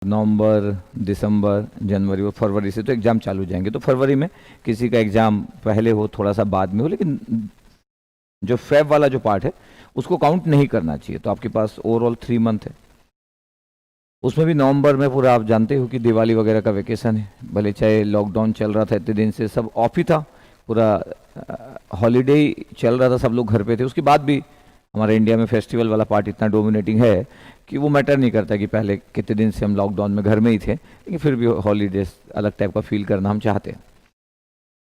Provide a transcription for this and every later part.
नवंबर, दिसंबर, जनवरी और फरवरी से तो एग्ज़ाम चालू हो जाएंगे। तो फरवरी में किसी का एग्ज़ाम पहले हो, थोड़ा सा बाद में हो, लेकिन जो फेब वाला जो पार्ट है उसको काउंट नहीं करना चाहिए। तो आपके पास ओवरऑल 3 मंथ है। उसमें भी नवंबर में पूरा आप जानते हो कि दिवाली वगैरह का वेकेशन है, भले चाहे लॉकडाउन चल रहा था इतने दिन से, सब ऑफ ही था, पूरा हॉलीडे चल रहा था, सब लोग घर पे थे। उसके बाद भी हमारे इंडिया में फेस्टिवल वाला पार्ट इतना डोमिनेटिंग है कि वो मैटर नहीं करता कि पहले कितने दिन से हम लॉकडाउन में घर में ही थे, लेकिन फिर भी हॉलीडेज अलग टाइप का फील करना हम चाहते हैं।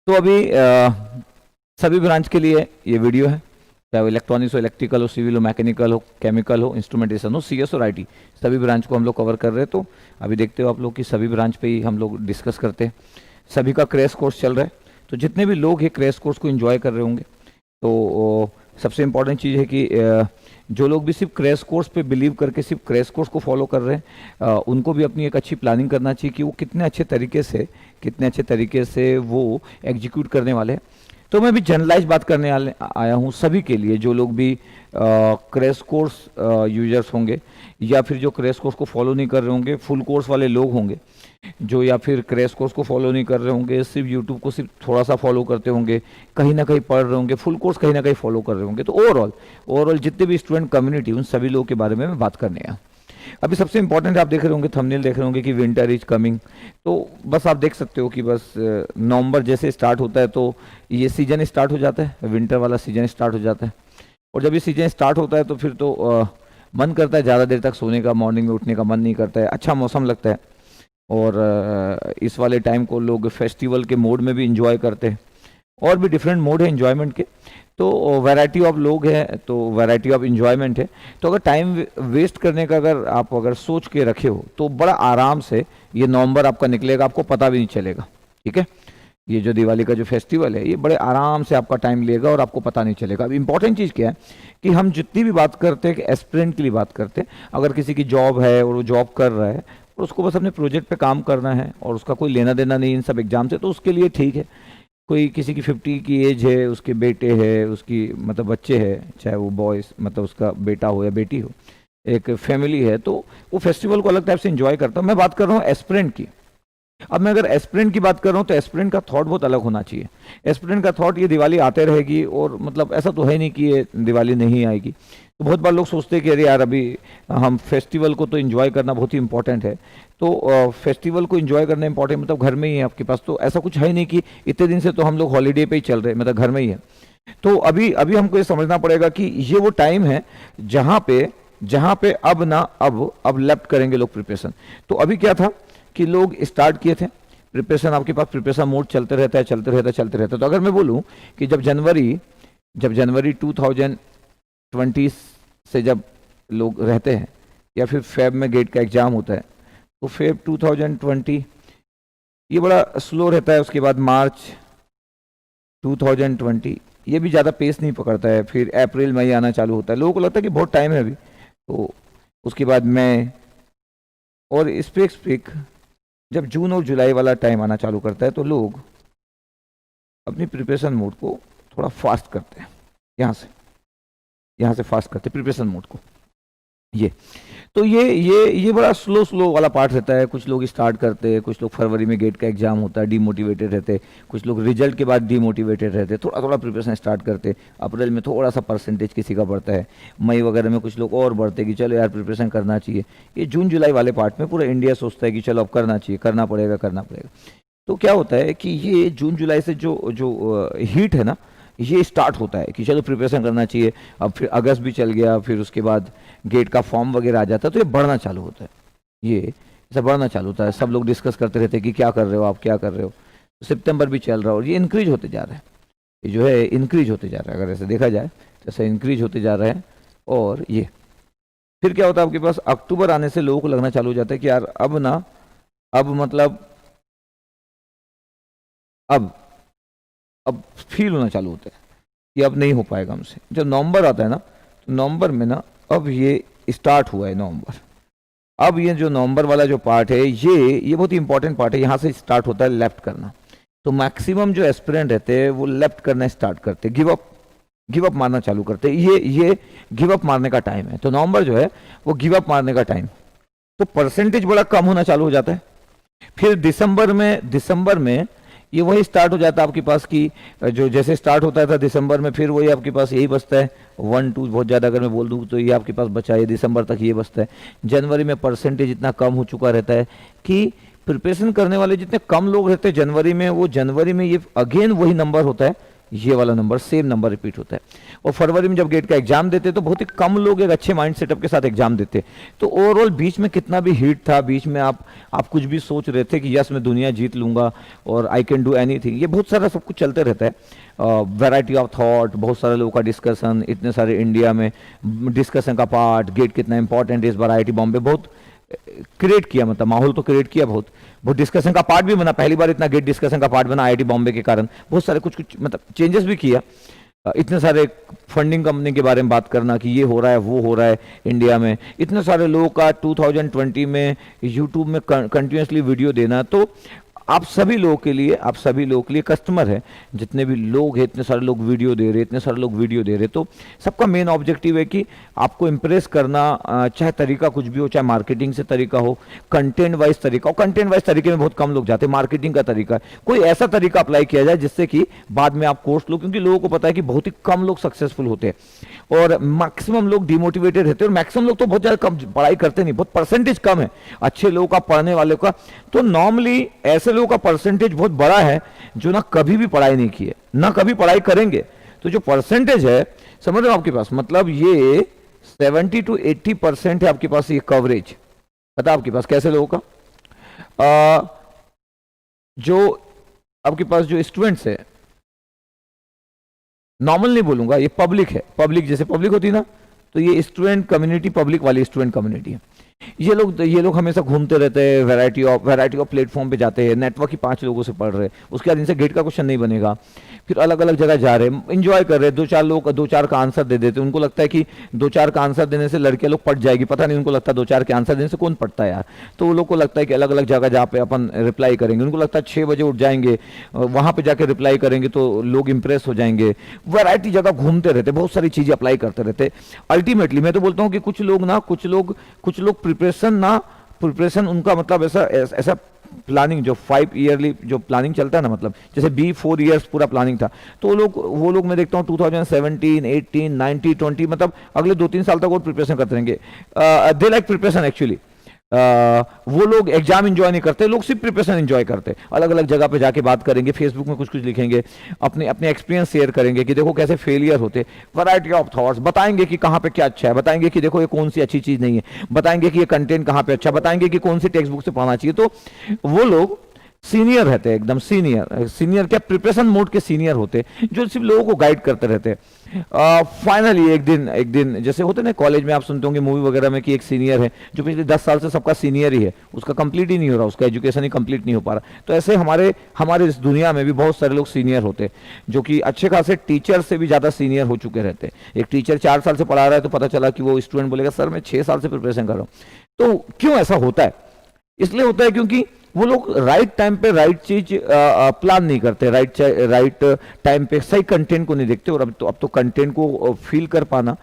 तो अभी सभी ब्रांच के लिए ये वीडियो है, चाहे वो इलेक्ट्रॉनिक्स हो, इलेक्ट्रिकल हो, सिविल हो, मैकेनिकल हो, केमिकल हो, इंस्ट्रूमेंटेशन हो, सीएस और आईटी, सभी ब्रांच को हम लोग कवर कर रहे हैं। तो अभी देखते हो आप लोग कि सभी ब्रांच पे ही हम लोग डिस्कस करते हैं। सभी का क्रैश कोर्स चल रहा है, तो जितने भी लोग हैं क्रैश कोर्स को एंजॉय कर रहे होंगे। तो सबसे इम्पॉर्टेंट चीज़ है कि जो लोग भी सिर्फ क्रैश कोर्स पे बिलीव करके सिर्फ क्रैश कोर्स को फॉलो कर रहे हैं, उनको भी अपनी एक अच्छी प्लानिंग करना चाहिए कि वो कितने अच्छे तरीके से वो एग्जीक्यूट करने वाले हैं। तो मैं भी जनरलाइज बात करने आया हूँ सभी के लिए, जो लोग भी क्रैश कोर्स यूजर्स होंगे या फिर जो क्रैश कोर्स को फॉलो नहीं कर रहे होंगे, फुल कोर्स वाले लोग होंगे जो, या फिर क्रैश कोर्स को फॉलो नहीं कर रहे होंगे, सिर्फ यूट्यूब को सिर्फ थोड़ा सा फॉलो करते होंगे, कहीं ना कहीं पढ़ रहे होंगे, फुल कोर्स कहीं ना कहीं फॉलो कर रहे होंगे। तो ओवरऑल जितने भी स्टूडेंट कम्युनिटी, उन सभी लोगों के बारे में मैं बात करने आया। अभी सबसे इंपॉर्टेंट आप देख रहे होंगे, थंबनेल देख रहे होंगे कि विंटर इज कमिंग। तो बस आप देख सकते हो कि बस नवंबर जैसे स्टार्ट होता है तो ये सीजन स्टार्ट हो जाता है, विंटर वाला सीजन स्टार्ट हो जाता है। और जब ये सीजन स्टार्ट होता है तो फिर तो मन करता है ज़्यादा देर तक सोने का, मॉर्निंग में उठने का मन नहीं करता है, अच्छा मौसम लगता है। और इस वाले टाइम को लोग फेस्टिवल के मोड में भी इंजॉय करते हैं, और भी डिफरेंट मोड है इंजॉयमेंट के। तो वैरायटी ऑफ लोग हैं, तो वैरायटी ऑफ इंजॉयमेंट है। तो अगर टाइम वेस्ट करने का अगर सोच के रखे हो तो बड़ा आराम से ये नवंबर आपका निकलेगा, आपको पता भी नहीं चलेगा। ठीक है, ये जो दिवाली का जो फेस्टिवल है ये बड़े आराम से आपका टाइम लेगा और आपको पता नहीं चलेगा। अब इंपॉर्टेंट चीज़ क्या है कि हम जितनी भी बात करते हैं कि एस्पिरेंट के लिए बात करते हैं, अगर किसी की जॉब है और वो जॉब कर रहा है और उसको बस अपने प्रोजेक्ट पे काम करना है और उसका कोई लेना देना नहीं इन सब एग्जाम से, तो उसके लिए ठीक है। कोई किसी की 50 की एज है, उसके बेटे है, उसकी मतलब बच्चे हैं, चाहे वो बॉयज मतलब उसका बेटा हो या बेटी हो, एक फैमिली है, तो वो फेस्टिवल को अलग टाइप से एंजॉय करता है। मैं बात कर रहा हूँ एस्पिरेंट की। अब मैं अगर एस्पिरेंट की बात कर रहा हूँ तो एस्पिरेंट का थॉट बहुत अलग होना चाहिए। एस्पिरेंट का थॉट ये दिवाली आते रहेगी और मतलब ऐसा तो है नहीं कि ये दिवाली नहीं आएगी। तो बहुत बार लोग सोचते हैं कि अरे यार अभी हम फेस्टिवल को तो एंजॉय करना बहुत ही इंपॉर्टेंट है। तो फेस्टिवल को एंजॉय करना इंपॉर्टेंट मतलब घर में ही है आपके पास, तो ऐसा कुछ है नहीं कि इतने दिन से तो हम लोग हॉलीडे पे ही चल रहे हैं, मतलब घर में ही है। तो अभी अभी हमको ये समझना पड़ेगा कि ये वो टाइम है जहाँ पे अब लेफ्ट करेंगे लोग प्रिपरेशन। तो अभी क्या था कि लोग स्टार्ट किए थे प्रिपरेशन, आपके पास प्रिपरेशन मोड चलते रहता है। तो अगर मैं बोलूं कि जब जनवरी 2020 से जब लोग रहते हैं, या फिर फेब में गेट का एग्जाम होता है, तो फेब 2020 ये बड़ा स्लो रहता है। उसके बाद मार्च 2020 ये भी ज़्यादा पेस नहीं पकड़ता है, फिर अप्रैल मई आना चालू होता है। लोगों को लगता है कि बहुत टाइम है अभी, तो उसके बाद मई, और इस पे जब जून और जुलाई वाला टाइम आना चालू करता है तो लोग अपनी प्रिपरेशन मोड को थोड़ा फास्ट करते हैं, यहाँ से फास्ट करते हैं प्रिपरेशन मोड को। ये तो ये बड़ा स्लो वाला पार्ट रहता है। कुछ लोग स्टार्ट करते हैं, कुछ लोग फरवरी में गेट का एग्जाम होता है डीमोटिवेटेड रहते हैं, कुछ लोग रिजल्ट के बाद डीमोटिवेटेड रहते हैं, थोड़ा प्रिपरेशन स्टार्ट करते हैं। अप्रैल में थोड़ा सा परसेंटेज किसी का बढ़ता है, मई वगैरह में कुछ लोग और बढ़ते हैं कि चलो यार प्रिपरेशन करना चाहिए। ये जून जुलाई वाले पार्ट में पूरा इंडिया सोचता है कि चलो अब करना चाहिए, करना पड़ेगा। तो क्या होता है कि ये जून जुलाई से जो हीट है ना, ये स्टार्ट होता है कि चलो प्रिपरेशन करना चाहिए। अब फिर अगस्त भी चल गया, फिर उसके बाद गेट का फॉर्म वगैरह आ जाता है, तो ये बढ़ना चालू होता है, ये ऐसा बढ़ना चालू होता है। सब लोग डिस्कस करते रहते हैं कि क्या कर रहे हो आप, क्या कर रहे हो। तो सितंबर भी चल रहा है और ये इंक्रीज होते जा रहा है, ये जो है इंक्रीज होते जा रहा है। अगर ऐसे देखा जाए तो ऐसा इंक्रीज होते जा रहा है। और ये फिर क्या होता है, आपके पास अक्टूबर आने से लोगों को लगना चालू हो जाता है कि यार अब मतलब अब फील होना चालू होता है कि अब नहीं हो पाएगा हमसे। जब नवंबर आता है ना, तो नवंबर में ना अब ये स्टार्ट हुआ है नवंबर। अब ये जो नवंबर वाला जो पार्ट है ये बहुत ही इंपॉर्टेंट पार्ट है, यहाँ से स्टार्ट होता है लेफ्ट करना। तो मैक्सिमम जो एस्पिरेंट रहते हैं वो लेफ्ट करना स्टार्ट करते, गिव अप मारना चालू करते। ये गिव अप मारने का टाइम है। तो नवंबर जो है वो गिव अप मारने का टाइम, तो परसेंटेज बड़ा कम होना चालू हो जाता है। फिर दिसंबर में ये वही स्टार्ट हो जाता है आपके पास कि जो जैसे स्टार्ट होता था दिसंबर में, फिर वही आपके पास यही बचता है 1-2, बहुत ज़्यादा अगर मैं बोल दूँ तो ये आपके पास बचा है दिसंबर तक ये बचता है। जनवरी में परसेंटेज इतना कम हो चुका रहता है कि प्रिपरेशन करने वाले जितने कम लोग रहते हैं जनवरी में, वो जनवरी में ये अगेन वही नंबर होता है, ये वाला नंबर सेम नंबर रिपीट होता है। और फरवरी में जब गेट का एग्जाम देते तो बहुत ही कम लोग एक अच्छे माइंड सेटअप के साथ एग्जाम देते। तो ओवरऑल बीच में कितना भी हीट था, बीच में आप कुछ भी सोच रहे थे कि यस मैं दुनिया जीत लूंगा और आई कैन डू एनीथिंग, ये बहुत सारा सब कुछ चलते रहता है। वैरायटी ऑफ थॉट, बहुत सारे लोगों का डिस्कशन, इतने सारे इंडिया में डिस्कशन का पार्ट, गेट कितना इंपॉर्टेंट है इस बार IIT बॉम्बे, बहुत क्रिएट किया, मतलब माहौल तो क्रिएट किया, बहुत बहुत डिस्कशन का पार्ट भी बना, पहली बार इतना गेट डिस्कशन का पार्ट बना IIT बॉम्बे के कारण, बहुत सारे कुछ कुछ मतलब चेंजेस भी किया। इतने सारे फंडिंग कंपनी के बारे में बात करना कि ये हो रहा है वो हो रहा है इंडिया में, इतने सारे लोगों का 2020 में यूट्यूब में कंटिन्यूसली वीडियो देना। तो आप सभी लोगों के लिए कस्टमर है, जितने भी लोग हैं, इतने सारे लोग वीडियो दे रहे, इतने सारे लोग वीडियो दे रहे, तो सबका मेन ऑब्जेक्टिव है कि आपको इम्प्रेस करना, चाहे तरीका कुछ भी हो, चाहे मार्केटिंग से तरीका हो, कंटेंट वाइज तरीका हो। कंटेंट वाइज तरीके में बहुत कम लोग जाते हैं, मार्केटिंग का तरीका कोई ऐसा तरीका अप्लाई किया जाए जिससे कि बाद में आप कोर्स लो, क्योंकि लोगों को पता है कि बहुत ही कम लोग सक्सेसफुल होते हैं और मैक्सिमम लोग डिमोटिवेटेड रहते हैं, और मैक्सिमम लोग तो बहुत ज़्यादा कम पढ़ाई करते नहीं, बहुत परसेंटेज कम है अच्छे लोगों का, पढ़ने वालों का। तो नॉर्मली ऐसे लोगों का परसेंटेज बहुत बड़ा है जो ना कभी भी पढ़ाई नहीं की है, ना कभी पढ़ाई करेंगे। तो जो परसेंटेज है, समझ रहे हो आपके पास, मतलब ये 70 to 80% है आपके पास ये कवरेज। पता आपके पास कैसे लोगों का, जो आपके पास जो स्टूडेंट्स है, नॉर्मल नहीं बोलूंगा, ये पब्लिक है, पब्लिक जैसे पब्लिक होती है ना, तो ये स्टूडेंट कम्युनिटी, पब्लिक वाली स्टूडेंट कम्युनिटी है। ये लोग हमेशा घूमते रहते हैं, वैरायटी ऑफ प्लेटफॉर्म पे जाते हैं, नेटवर्क ही 5 लोगों से पढ़ रहे हैं, उसके बाद इनसे गेट का क्वेश्चन नहीं बनेगा, फिर अलग अलग जगह जा रहे हैं, इंजॉय कर रहे हैं, 2-4 लोग 2-4 का आंसर दे देते हैं, उनको लगता है कि 2-4 का आंसर देने से लड़कियां लोग पढ़ जाएगी, पता नहीं उनको लगता है 2-4 के आंसर देने से कौन पढ़ता है यार। तो वो लोग को लगता है कि अलग अलग जगह जहाँ पे अपन रिप्लाई करेंगे, उनको लगता है 6 बजे उठ जाएंगे, वहाँ पे जाके रिप्लाई करेंगे तो लोग इंप्रेस हो जाएंगे, वैरायटी जगह घूमते रहते, बहुत सारी चीजें अप्लाई करते रहते। अल्टीमेटली मैं तो बोलता हूँ कि कुछ लोग प्रिपरेशन उनका मतलब ऐसा प्लानिंग, जो 5 ईयरली जो प्लानिंग चलता है ना, मतलब जैसे B4 ईयर्स पूरा प्लानिंग था, तो वो लोग मैं देखता हूँ 2017, 18, 19, 20 मतलब अगले 2-3 साल तक वो प्रिपरेशन करते रहेंगे। They like preparation actually. वो लोग एग्जाम एंजॉय नहीं करते, लोग सिर्फ प्रिपरेशन एंजॉय करते, अलग अलग जगह पे जाके बात करेंगे, फेसबुक में कुछ कुछ लिखेंगे, अपने अपने एक्सपीरियंस शेयर करेंगे कि देखो कैसे फेलियर होते, वैरायटी ऑफ थॉट्स बताएंगे कि कहाँ पे क्या अच्छा है, बताएंगे कि देखो ये कौन सी अच्छी चीज नहीं है, बताएंगे कि ये कंटेंट कहाँ पे अच्छा, बताएंगे कि कौन सी टेक्स्ट बुक से पढ़ना चाहिए। तो वो लोग सीनियर रहते हैं, एकदम सीनियर क्या, प्रिपरेशन मोड के सीनियर होते, जो सिर्फ लोगों को गाइड करते रहते हैं। फाइनली एक दिन जैसे होते ना कॉलेज में, आप सुनते होंगे मूवी वगैरह में कि एक सीनियर है जो पिछले 10 साल से सबका सीनियर ही है, उसका कंप्लीट ही नहीं हो रहा, उसका एजुकेशन ही कंप्लीट नहीं हो पा रहा। तो ऐसे हमारे इस दुनिया में भी बहुत सारे लोग सीनियर होते, जो कि अच्छे खासे टीचर से भी ज़्यादा सीनियर हो चुके रहते। एक टीचर 4 साल से पढ़ा रहा है तो पता चला कि वो स्टूडेंट बोलेगा सर मैं 6 साल से प्रिपरेशन कर रहा हूँ। तो क्यों ऐसा होता है? इसलिए होता है क्योंकि वो लोग राइट टाइम पे राइट चीज प्लान नहीं करते, राइट टाइम पे सही कंटेंट को नहीं देखते। और अब तो कंटेंट को फील कर पाना,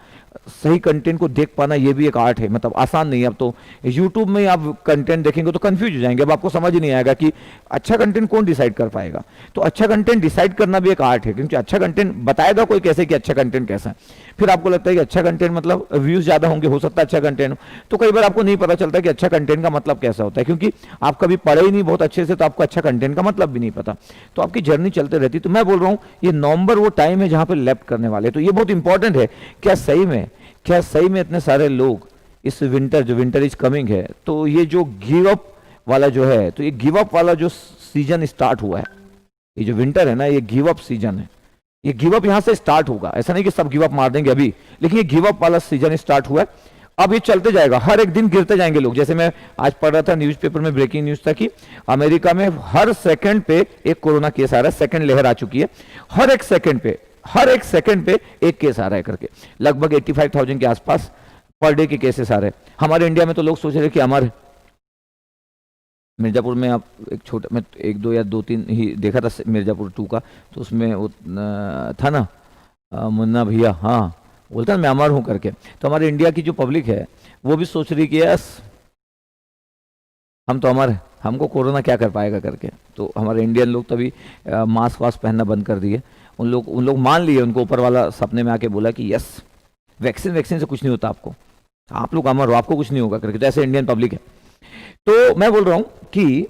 सही कंटेंट को देख पाना, ये भी एक आर्ट है, मतलब आसान नहीं है। अब तो यूट्यूब में आप कंटेंट देखेंगे तो कंफ्यूज हो जाएंगे, अब आपको समझ ही नहीं आएगा कि अच्छा कंटेंट कौन डिसाइड कर पाएगा। तो अच्छा कंटेंट डिसाइड करना भी एक आर्ट है, क्योंकि अच्छा कंटेंट बताएगा कोई कैसे कि अच्छा कंटेंट कैसा है। फिर आपको लगता है कि अच्छा कंटेंट मतलब व्यूज ज्यादा होंगे, हो सकता है अच्छा कंटेंट हो, तो कई बार आपको नहीं पता चलता कि अच्छा कंटेंट का मतलब कैसा होता है, क्योंकि आप कभी पढ़े ही नहीं बहुत अच्छे से, तो आपको अच्छा कंटेंट का मतलब भी नहीं पता। तो आपकी जर्नी चलते रहती। तो मैं बोल रहा हूँ ये नवंबर वो टाइम है जहां पर लेफ्ट करने वाले, तो ये बहुत इंपॉर्टेंट है। क्या सही में इतने सारे लोग इस विंटर इज कमिंग है, तो ये जो गिव अप वाला जो है, तो ये गिव अप वाला जो सीजन स्टार्ट हुआ है, ये जो विंटर है ना, ये गिव अप सीजन है। ये गिव अप यहां से स्टार्ट होगा, ऐसा नहीं कि सब गिव अप मार देंगे अभी, लेकिन ये गिव अप वाला सीजन स्टार्ट हुआ है। अब ये चलते जाएगा, हर एक दिन गिरते जाएंगे लोग। जैसे मैं आज पढ़ रहा था न्यूज़पेपर में, ब्रेकिंग न्यूज था कि अमेरिका में हर सेकंड पे एक कोरोना केस आ रहा है, सेकंड लहर आ चुकी है, हर एक सेकंड पे एक केस आ रहा है करके, लगभग 85,000 के आसपास पर डे के केसेस आ रहे हैं। हमारे इंडिया में तो लोग सोच रहे कि हमारे मिर्जापुर में, आप एक छोटा, मैं 1-2 या 2-3 ही देखा था मिर्जापुर 2 का, तो उसमें वो था ना मुन्ना भैया, हाँ बोलता है मैं अमर हूं करके। तो हमारे इंडिया की जो पब्लिक है वो भी सोच रही कि यस हम तो अमर है, हमको कोरोना क्या कर पाएगा करके। तो हमारे इंडियन लोग तभी मास्क वास्क पहनना बंद कर दिए। उन लोग मान लिए, उनको ऊपर वाला सपने में आके बोला कि यस वैक्सीन से कुछ नहीं होता आपको, आप लोग अमर हो, आपको कुछ नहीं होगा करके। तो ऐसे इंडियन पब्लिक है। तो मैं बोल रहा हूं कि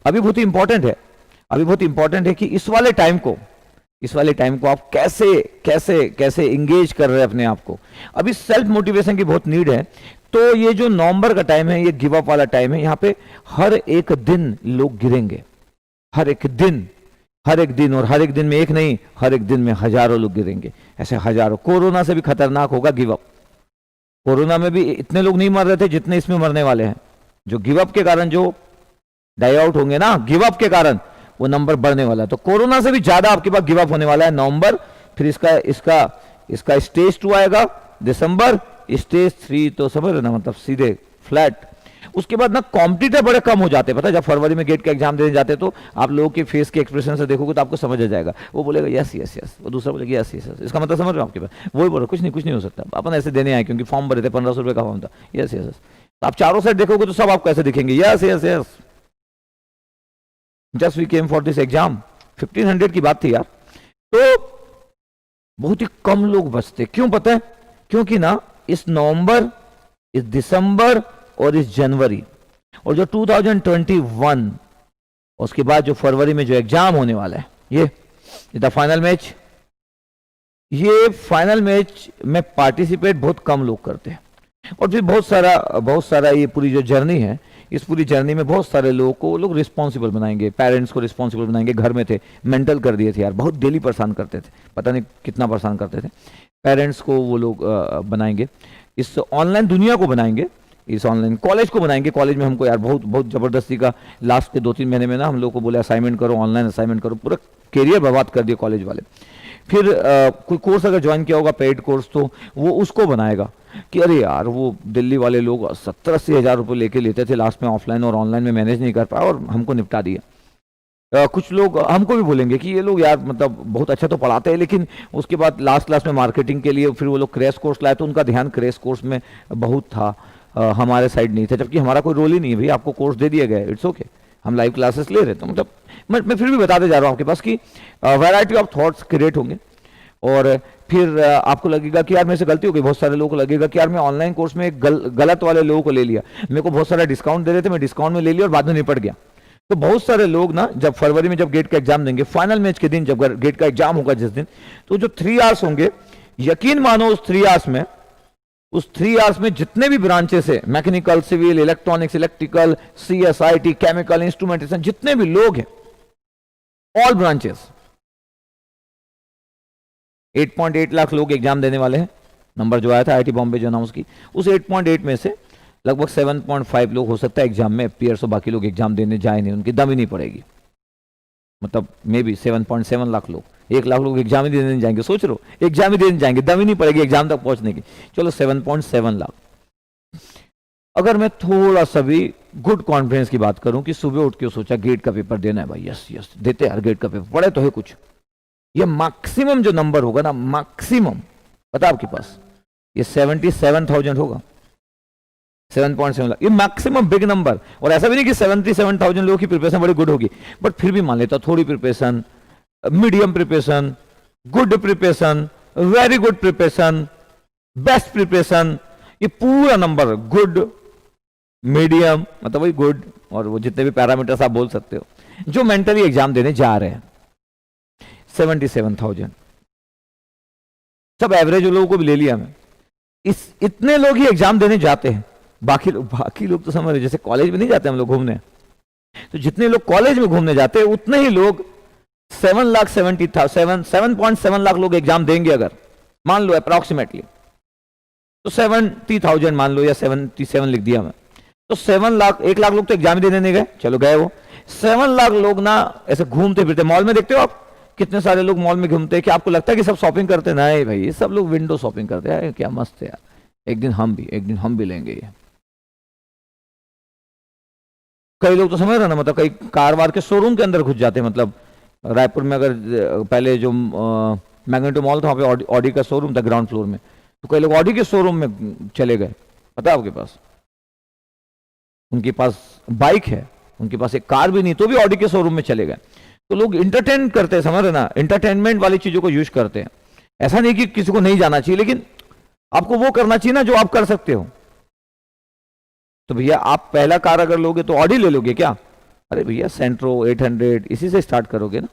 अभी बहुत इंपॉर्टेंट है, अभी बहुत इंपॉर्टेंट है कि इस वाले टाइम को आप कैसे कैसे कैसे इंगेज कर रहे हैं अपने आप को। अभी सेल्फ मोटिवेशन की बहुत नीड है। तो ये जो नवंबर का टाइम है, ये गिव अप वाला टाइम है। यहाँ पे हर एक दिन लोग गिरेंगे, हर एक दिन, और हर एक दिन में एक नहीं, हर एक दिन में हजारों लोग गिरेंगे, ऐसे हजारों। कोरोना से भी खतरनाक होगा गिव अप। कोरोना में भी इतने लोग नहीं मर रहे थे जितने इसमें मरने वाले हैं। जो गिव अप के कारण जो डाई आउट होंगे ना, गिव अप के कारण, वो नंबर बढ़ने वाला है। तो कोरोना से भी ज्यादा आपके पास गिव अप होने वाला है नवंबर। फिर इसका स्टेज 2 आएगा दिसंबर, स्टेज 3 तो समझ रहे ना, मतलब सीधे फ्लैट। उसके बाद ना कॉम्पिटिटर बड़े कम हो जाते हैं। पता है, जब फरवरी में गेट का एग्जाम देने जाते तो आप लोगों के फेस के एक्सप्रेशन से देखोगे तो आपको समझ आ जाएगा। वो बोलेगा यस यस यस, वो दूसरा बोलेगा यस यस यस। इसका मतलब समझ रहे हो आपके पास, वही बोलो कुछ नहीं हो सकता, अपन ऐसे देने आए क्योंकि फॉर्म भरे थे, 1500 रुपए का फॉर्म था, यस यस। तो आप चारों साइड देखोगे तो सब आपको ऐसे दिखेंगे, yes yes yes. Just we came for this exam, 1500 की बात थी यार। तो बहुत ही कम लोग बचते। क्यों पता है? क्योंकि ना इस नवंबर, इस दिसंबर और इस जनवरी, और जो 2021, उसके बाद जो फरवरी में जो एग्जाम होने वाला है, ये फाइनल मैच, ये फाइनल मैच में पार्टिसिपेट बहुत कम लोग करते हैं। और फिर बहुत सारा ये पूरी जो जर्नी है, इस पूरी जर्नी में बहुत सारे लोगों को लोग रिस्पॉन्सिबल बनाएंगे, पेरेंट्स को रिस्पॉन्सिबल बनाएंगे। घर में थे, मेंटल कर दिए थे यार, बहुत डेली परेशान करते थे, पता नहीं कितना परेशान करते थे। पेरेंट्स को वो लोग बनाएंगे, इस ऑनलाइन दुनिया को बनाएंगे, इस ऑनलाइन कॉलेज को बनाएंगे। कॉलेज में हमको यार बहुत जबरदस्ती का लास्ट के 2-3 महीने में ना हम लोग को बोले असाइनमेंट करो, ऑनलाइन असाइनमेंट करो, पूरा करियर बर्बाद कर दिया कॉलेज वाले। फिर कोई कोर्स अगर ज्वाइन किया होगा पेड कोर्स, तो वो उसको बनाएगा कि अरे यार वो दिल्ली वाले लोग 70-80 हज़ार रुपये लेके लेते थे लास्ट में, ऑफलाइन और ऑनलाइन में मैनेज नहीं कर पाया और हमको निपटा दिया। कुछ लोग हमको भी बोलेंगे कि ये लोग यार मतलब बहुत अच्छा तो पढ़ाते हैं, लेकिन उसके बाद लास्ट में मार्केटिंग के लिए फिर वो लोग क्रैश कोर्स लाए, तो उनका ध्यान क्रैश कोर्स में बहुत था, हमारे साइड नहीं था। जबकि हमारा कोई रोल ही नहीं है भाई, आपको कोर्स दे दिया गया है, इट्स ओके, हम लाइव क्लासेस ले रहे। तो मतलब मैं फिर भी बताते जा रहा हूँ आपके पास कि वैरायटी ऑफ थॉट्स क्रिएट होंगे। और फिर आपको लगेगा कि यार मेरे से गलती हो गई। बहुत सारे लोगों को लगेगा कि यार मैं ऑनलाइन कोर्स में गलत वाले लोगों को ले लिया, मेरे को बहुत सारा डिस्काउंट दे रहे थे, मैं डिस्काउंट में ले लिया और बाद में निपट गया। तो बहुत सारे लोग ना जब फरवरी में जब गेट का एग्जाम देंगे, फाइनल मैच के दिन जब गेट का एग्जाम होगा जिस दिन, तो जो 3 आवर्स होंगे, यकीन मानो उस 3 आवर्स में जितने भी ब्रांचेस है, mechanical, civil, electronics, electrical, CSIT, chemical, instrumentation, जितने भी लोग हैं, ऑल ब्रांचेस, 8.8 लाख लोग एग्जाम देने वाले हैं। नंबर जो आया था IIT बॉम्बे जो अनाउंस की, उस 8.8 में से लगभग 7.5 लोग हो सकता है एग्जाम में अपीयर्स, और बाकी लोग एग्जाम देने जाए नहीं, उनकी दम ही नहीं पड़ेगी। मतलब मे बी 7.7 लाख लोग, 1 लाख लोग एग्जाम ही देने जाएंगे। सोच लो, एग्जाम ही देने जाएंगे, दम ही नहीं पड़ेगी एग्जाम तक पहुंचने की। चलो 7.7 लाख। अगर मैं थोड़ा सा भी गुड कॉन्फिडेंस की बात करूं कि सुबह उठ के सोचा गेट का पेपर देना है भाई, यस यस देते यार गेट का पेपर, पढ़े तो है कुछ, ये मैक्सिमम जो नंबर होगा ना, मैक्सिमम पता आपके पास, ये 77,000 होगा, 7.7 लाख, ये मैक्सिमम बिग नंबर। और ऐसा भी नहीं कि 77,000 लोगों की प्रिपरेशन बड़ी गुड होगी, बट फिर भी मान लेता थोड़ी preparation, medium preparation, good preparation, very good preparation, best preparation, ये पूरा नंबर गुड, मीडियम, मतलब वही गुड, और वो जितने भी पैरामीटर्स आप बोल सकते हो, जो मेंटली एग्जाम देने जा रहे हैं 77,000, सब एवरेज लोगों को भी ले लिया मैं। इतने लोग ही एग्जाम देने जाते हैं, बाकी लोग तो समझ रहे, जैसे कॉलेज में नहीं जाते हम लोग घूमने, तो जितने लोग कॉलेज में घूमने जाते हैं उतने ही लोग 7.7 लाख लोग एग्जाम देंगे। अगर मान लो अप्रोक्सीमेटली, तो 70,000 मान लो, या 77 लिख दिया मैं, तो 1 लाख लोग तो एग्जाम ही देने नहीं गए, चलो गए वो। 7 लाख लोग ना ऐसे घूमते फिरते, मॉल में देखते हो आप कितने सारे लोग मॉल में घूमते हैं, कि आपको लगता है कि सब शॉपिंग करते हैं? नहीं भाई, ये सब लोग विंडो शॉपिंग करते हैं। क्या मस्त है यार, एक दिन हम भी लेंगे ये। कई लोग तो समझ रहे ना, मतलब कई कारवार के शोरूम के अंदर घुस जाते हैं। मतलब रायपुर में अगर पहले जो मैग्नेटो मॉल था, वहाँ पे ऑडी का शोरूम था ग्राउंड फ्लोर में, तो कई लोग ऑडी के शोरूम में चले गए, पता है आपके पास। उनके पास बाइक है, उनके पास एक कार भी नहीं तो भी ऑडी के शोरूम में चले गए। तो लोग इंटरटेन करते हैं, समझ रहे ना, एंटरटेनमेंट वाली चीजों को यूज करते हैं। ऐसा नहीं कि किसी को नहीं जाना चाहिए, लेकिन आपको वो करना चाहिए ना जो आप कर सकते हो। तो भैया आप पहला कार अगर लोगे तो ऑडी ले लोगे क्या? अरे भैया सेंट्रो 800 इसी से स्टार्ट करोगे ना,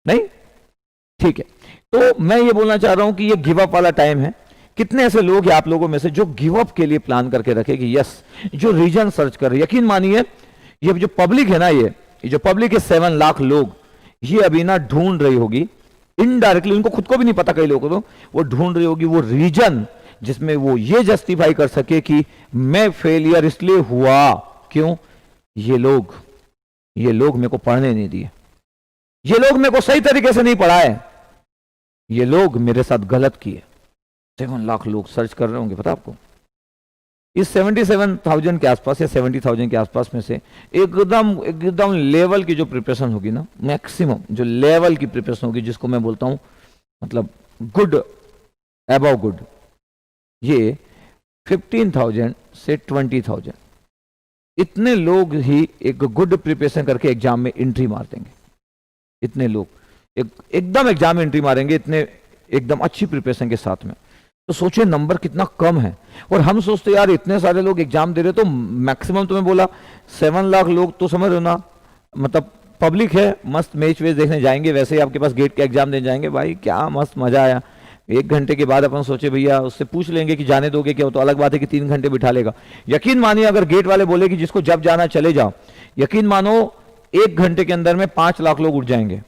नहीं? ठीक है, तो मैं ये बोलना चाह रहा हूं कि ये गिव अप वाला टाइम है। कितने ऐसे लोग हैं आप लोगों में से जो गिव अप के लिए प्लान करके रखे कि यस, जो रीजन सर्च कर रहे, यकीन मानिए ये जो पब्लिक है ना, ये जो पब्लिक है 7 लाख लोग, ये अभी ना ढूंढ रही होगी इनडायरेक्टली, उनको खुद को भी नहीं पता, कई लोगों को वो ढूंढ रही होगी वो रीजन जिसमें वो ये जस्टिफाई कर सके कि मैं फेलियर इसलिए हुआ, क्यों? ये लोग मेरे को पढ़ने नहीं दिए, ये लोग मेरे को सही तरीके से नहीं पढ़ाए, ये लोग मेरे साथ गलत किए। 7 लाख लोग सर्च कर रहे होंगे, पता आपको? इस 77,000 के आसपास या 70,000 के आसपास में से एकदम लेवल की जो प्रिपरेशन होगी ना, मैक्सिमम जो लेवल की प्रिपरेशन होगी, जिसको मैं बोलता हूं मतलब गुड, अबव गुड, ये 15,000 से 20,000 इतने लोग ही एक गुड प्रिपरेशन करके एग्जाम में एंट्री मार देंगे। इतने लोग एकदम एग्जाम में एंट्री मारेंगे, इतने एकदम अच्छी प्रिपरेशन के साथ में। तो सोचिए नंबर कितना कम है, और हम सोचते यार इतने सारे लोग एग्जाम दे रहे, तो मैक्सिमम तुम्हें बोला 7 लाख लोग, तो समझ रहे हो ना, मतलब पब्लिक है, मस्त मैच वेच देखने जाएंगे, वैसे ही आपके पास गेट के एग्जाम देने जाएंगे, भाई क्या मस्त मजा आया। 1 घंटे के बाद अपन सोचे भैया उससे पूछ लेंगे कि जाने दोगे क्या, तो अलग बात है कि 3 घंटे बिठा लेगा। यकीन मानिए अगर गेट वाले बोले कि जिसको जब जाना चले जाओ, यकीन मानो 1 घंटे के अंदर में 5 लाख लोग उठ जाएंगे।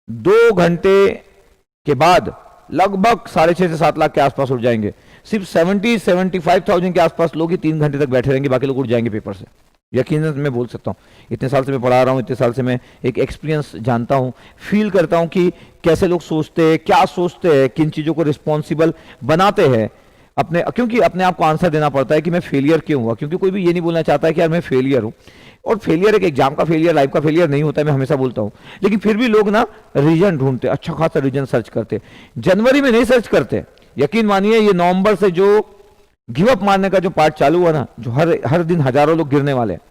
2 घंटे के बाद लगभग 6.5 से 7 लाख के आसपास उठ जाएंगे। सिर्फ 75,000 के आसपास लोग ही 3 घंटे तक बैठे रहेंगे, बाकी लोग उठ जाएंगे पेपर से। यकीनन मैं बोल सकता हूँ, इतने साल से मैं पढ़ा रहा हूँ, इतने साल से मैं एक एक्सपीरियंस जानता हूँ, फील करता हूँ कि कैसे लोग सोचते हैं, क्या सोचते हैं, किन चीज़ों को रिस्पॉन्सिबल बनाते हैं अपने, क्योंकि अपने आप को आंसर देना पड़ता है कि मैं फेलियर क्यों हुआ, क्योंकि कोई भी ये नहीं बोलना चाहता है कि यार मैं फेलियर हूँ। और फेलियर एक एग्जाम का फेलियर, लाइफ का फेलियर नहीं होता है, मैं हमेशा बोलता हूँ, लेकिन फिर भी लोग ना रीजन ढूंढते, अच्छा खासा रीजन सर्च करते। जनवरी में नहीं सर्च करते, यकीन मानिए ये नवंबर से जो गिव अप मारने का जो पार्ट चालू हुआ ना, जो हर दिन हजारों लोग गिरने वाले हैं